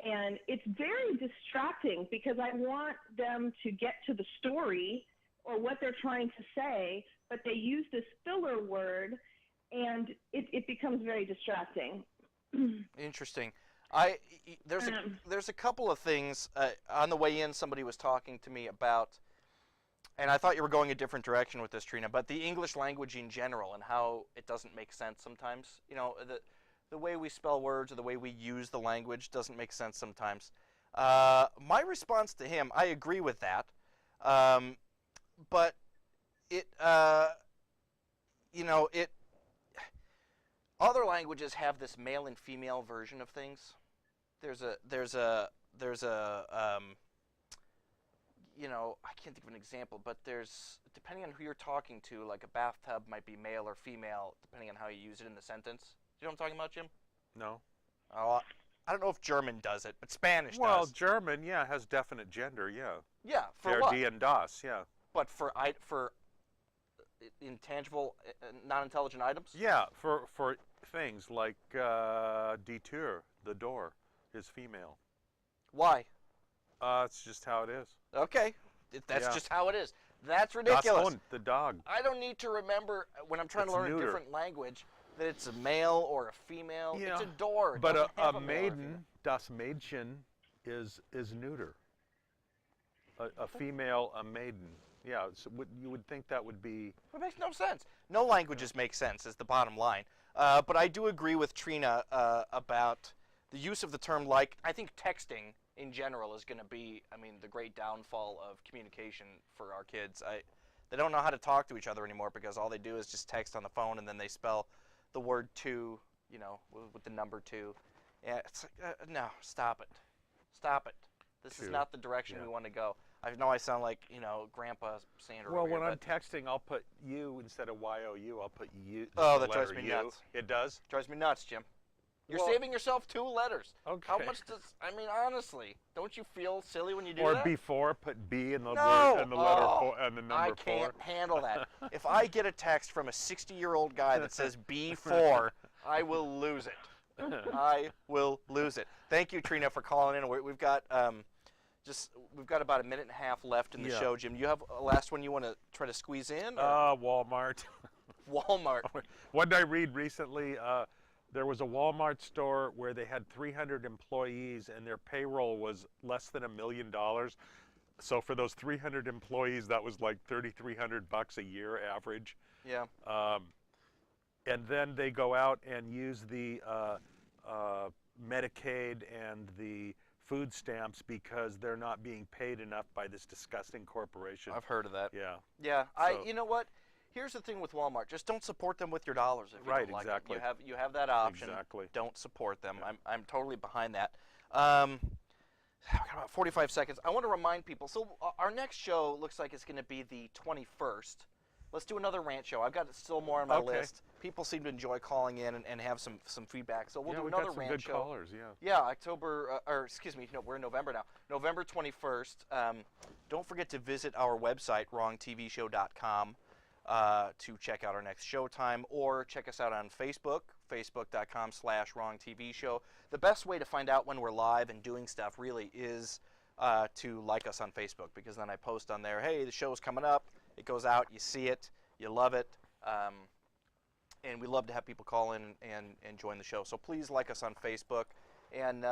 [SPEAKER 8] And it's very distracting because I want them to get to the story or what they're trying to say, but they use this filler word, and it becomes very distracting.
[SPEAKER 1] Interesting. There's a couple of things on the way in. Somebody was talking to me about, and I thought you were going a different direction with this, Trina, but the English language in general and how it doesn't make sense sometimes. The way we spell words or the way we use the language doesn't make sense sometimes. My response to him, I agree with that, but other languages have this male and female version of things. There's a I can't think of an example, but depending on who you're talking to, like a bathtub might be male or female, depending on how you use it in the sentence. You know what I'm talking about, Jim?
[SPEAKER 2] No.
[SPEAKER 1] Oh, I don't know if German does it, but Spanish
[SPEAKER 2] Well,
[SPEAKER 1] does.
[SPEAKER 2] German, yeah, has definite gender, yeah.
[SPEAKER 1] Yeah, for
[SPEAKER 2] Der,
[SPEAKER 1] what?
[SPEAKER 2] die, and das, yeah.
[SPEAKER 1] But for intangible, non-intelligent items?
[SPEAKER 2] Yeah, for things like die Tür, the door, is female.
[SPEAKER 1] Why?
[SPEAKER 2] It's just how it is.
[SPEAKER 1] Okay, that's
[SPEAKER 2] Yeah.
[SPEAKER 1] just how it is. That's
[SPEAKER 2] Das
[SPEAKER 1] ridiculous.
[SPEAKER 2] Hund, the dog.
[SPEAKER 1] I don't need to remember when I'm trying
[SPEAKER 2] It's
[SPEAKER 1] to learn a
[SPEAKER 2] neuter.
[SPEAKER 1] different language that it's a male or a female.
[SPEAKER 2] Yeah.
[SPEAKER 1] It's a door. It
[SPEAKER 2] But
[SPEAKER 1] doesn't
[SPEAKER 2] a
[SPEAKER 1] have male or female.
[SPEAKER 2] maiden, das Mädchen, is neuter. A female, a maiden. Yeah, so you would think that would be...
[SPEAKER 1] It makes no sense. No languages make sense is the bottom line. But I do agree with Trina about the use of the term like. I think texting in general is going to be, the great downfall of communication for our kids. They don't know how to talk to each other anymore because all they do is just text on the phone and then they spell the word two, with the number two. Yeah, it's like, no, stop it. Stop it. This is
[SPEAKER 2] Two.
[SPEAKER 1] not the direction
[SPEAKER 2] Yeah.
[SPEAKER 1] we want to go. I know I sound like, Grandpa Sandra
[SPEAKER 2] Well,
[SPEAKER 1] over here,
[SPEAKER 2] when I'm
[SPEAKER 1] but
[SPEAKER 2] texting, I'll put you instead of Y-O-U. I'll put you.
[SPEAKER 1] Oh,
[SPEAKER 2] the
[SPEAKER 1] that drives
[SPEAKER 2] letter
[SPEAKER 1] me
[SPEAKER 2] U.
[SPEAKER 1] nuts.
[SPEAKER 2] It does?
[SPEAKER 1] drives me nuts, Jim. You're
[SPEAKER 2] Well-
[SPEAKER 1] saving yourself 2 letters.
[SPEAKER 2] Okay.
[SPEAKER 1] How much does, honestly, don't you feel silly when you do
[SPEAKER 2] Or
[SPEAKER 1] that?
[SPEAKER 2] before, put B in the
[SPEAKER 1] No!
[SPEAKER 2] word, and the letter
[SPEAKER 1] Oh,
[SPEAKER 2] four, and the number
[SPEAKER 1] I can't
[SPEAKER 2] 4.
[SPEAKER 1] handle that. If I get a text from a 60-year-old guy that says B4, I will lose it. I will lose it. Thank you, Trina, for calling in. We've got we've got about a minute and a half left in the
[SPEAKER 2] Yeah.
[SPEAKER 1] show, Jim. You have a last one you want to try to squeeze in?
[SPEAKER 2] Walmart.
[SPEAKER 1] Walmart.
[SPEAKER 2] What did I read recently? There was a Walmart store where they had 300 employees and their payroll was less than $1 million. So for those 300 employees, that was like $3,300 a year average.
[SPEAKER 1] Yeah.
[SPEAKER 2] And then they go out and use the Medicaid and the food stamps because they're not being paid enough by this disgusting corporation.
[SPEAKER 1] I've heard of that.
[SPEAKER 2] Yeah.
[SPEAKER 1] Yeah,
[SPEAKER 2] So-
[SPEAKER 1] you know what? Here's the thing with Walmart: just don't support them with your dollars. If you
[SPEAKER 2] Right,
[SPEAKER 1] don't like
[SPEAKER 2] exactly.
[SPEAKER 1] Them. You have that option.
[SPEAKER 2] Exactly.
[SPEAKER 1] Don't support them.
[SPEAKER 2] Yeah.
[SPEAKER 1] I'm totally behind that. I've got about 45 seconds. I want to remind people. So our next show looks like it's going to be the 21st. Let's do another rant show. I've got still more on my
[SPEAKER 2] Okay.
[SPEAKER 1] list. People seem to enjoy calling in and have some feedback. So we'll
[SPEAKER 2] yeah,
[SPEAKER 1] do
[SPEAKER 2] we
[SPEAKER 1] another
[SPEAKER 2] got some
[SPEAKER 1] rant
[SPEAKER 2] good
[SPEAKER 1] show.
[SPEAKER 2] callers, yeah.
[SPEAKER 1] Yeah, October, we're in November now. November 21st. Don't forget to visit our website, wrongtvshow.com, to check out our next showtime, or check us out on Facebook, facebook.com/wrongtvshow. The best way to find out when we're live and doing stuff really is to like us on Facebook, because then I post on there, hey, the show's coming up. It goes out, you see it, you love it. And we love to have people call in and join the show. So please like us on Facebook. And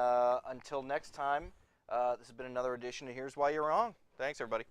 [SPEAKER 1] until next time, this has been another edition of Here's Why You're Wrong. Thanks, everybody.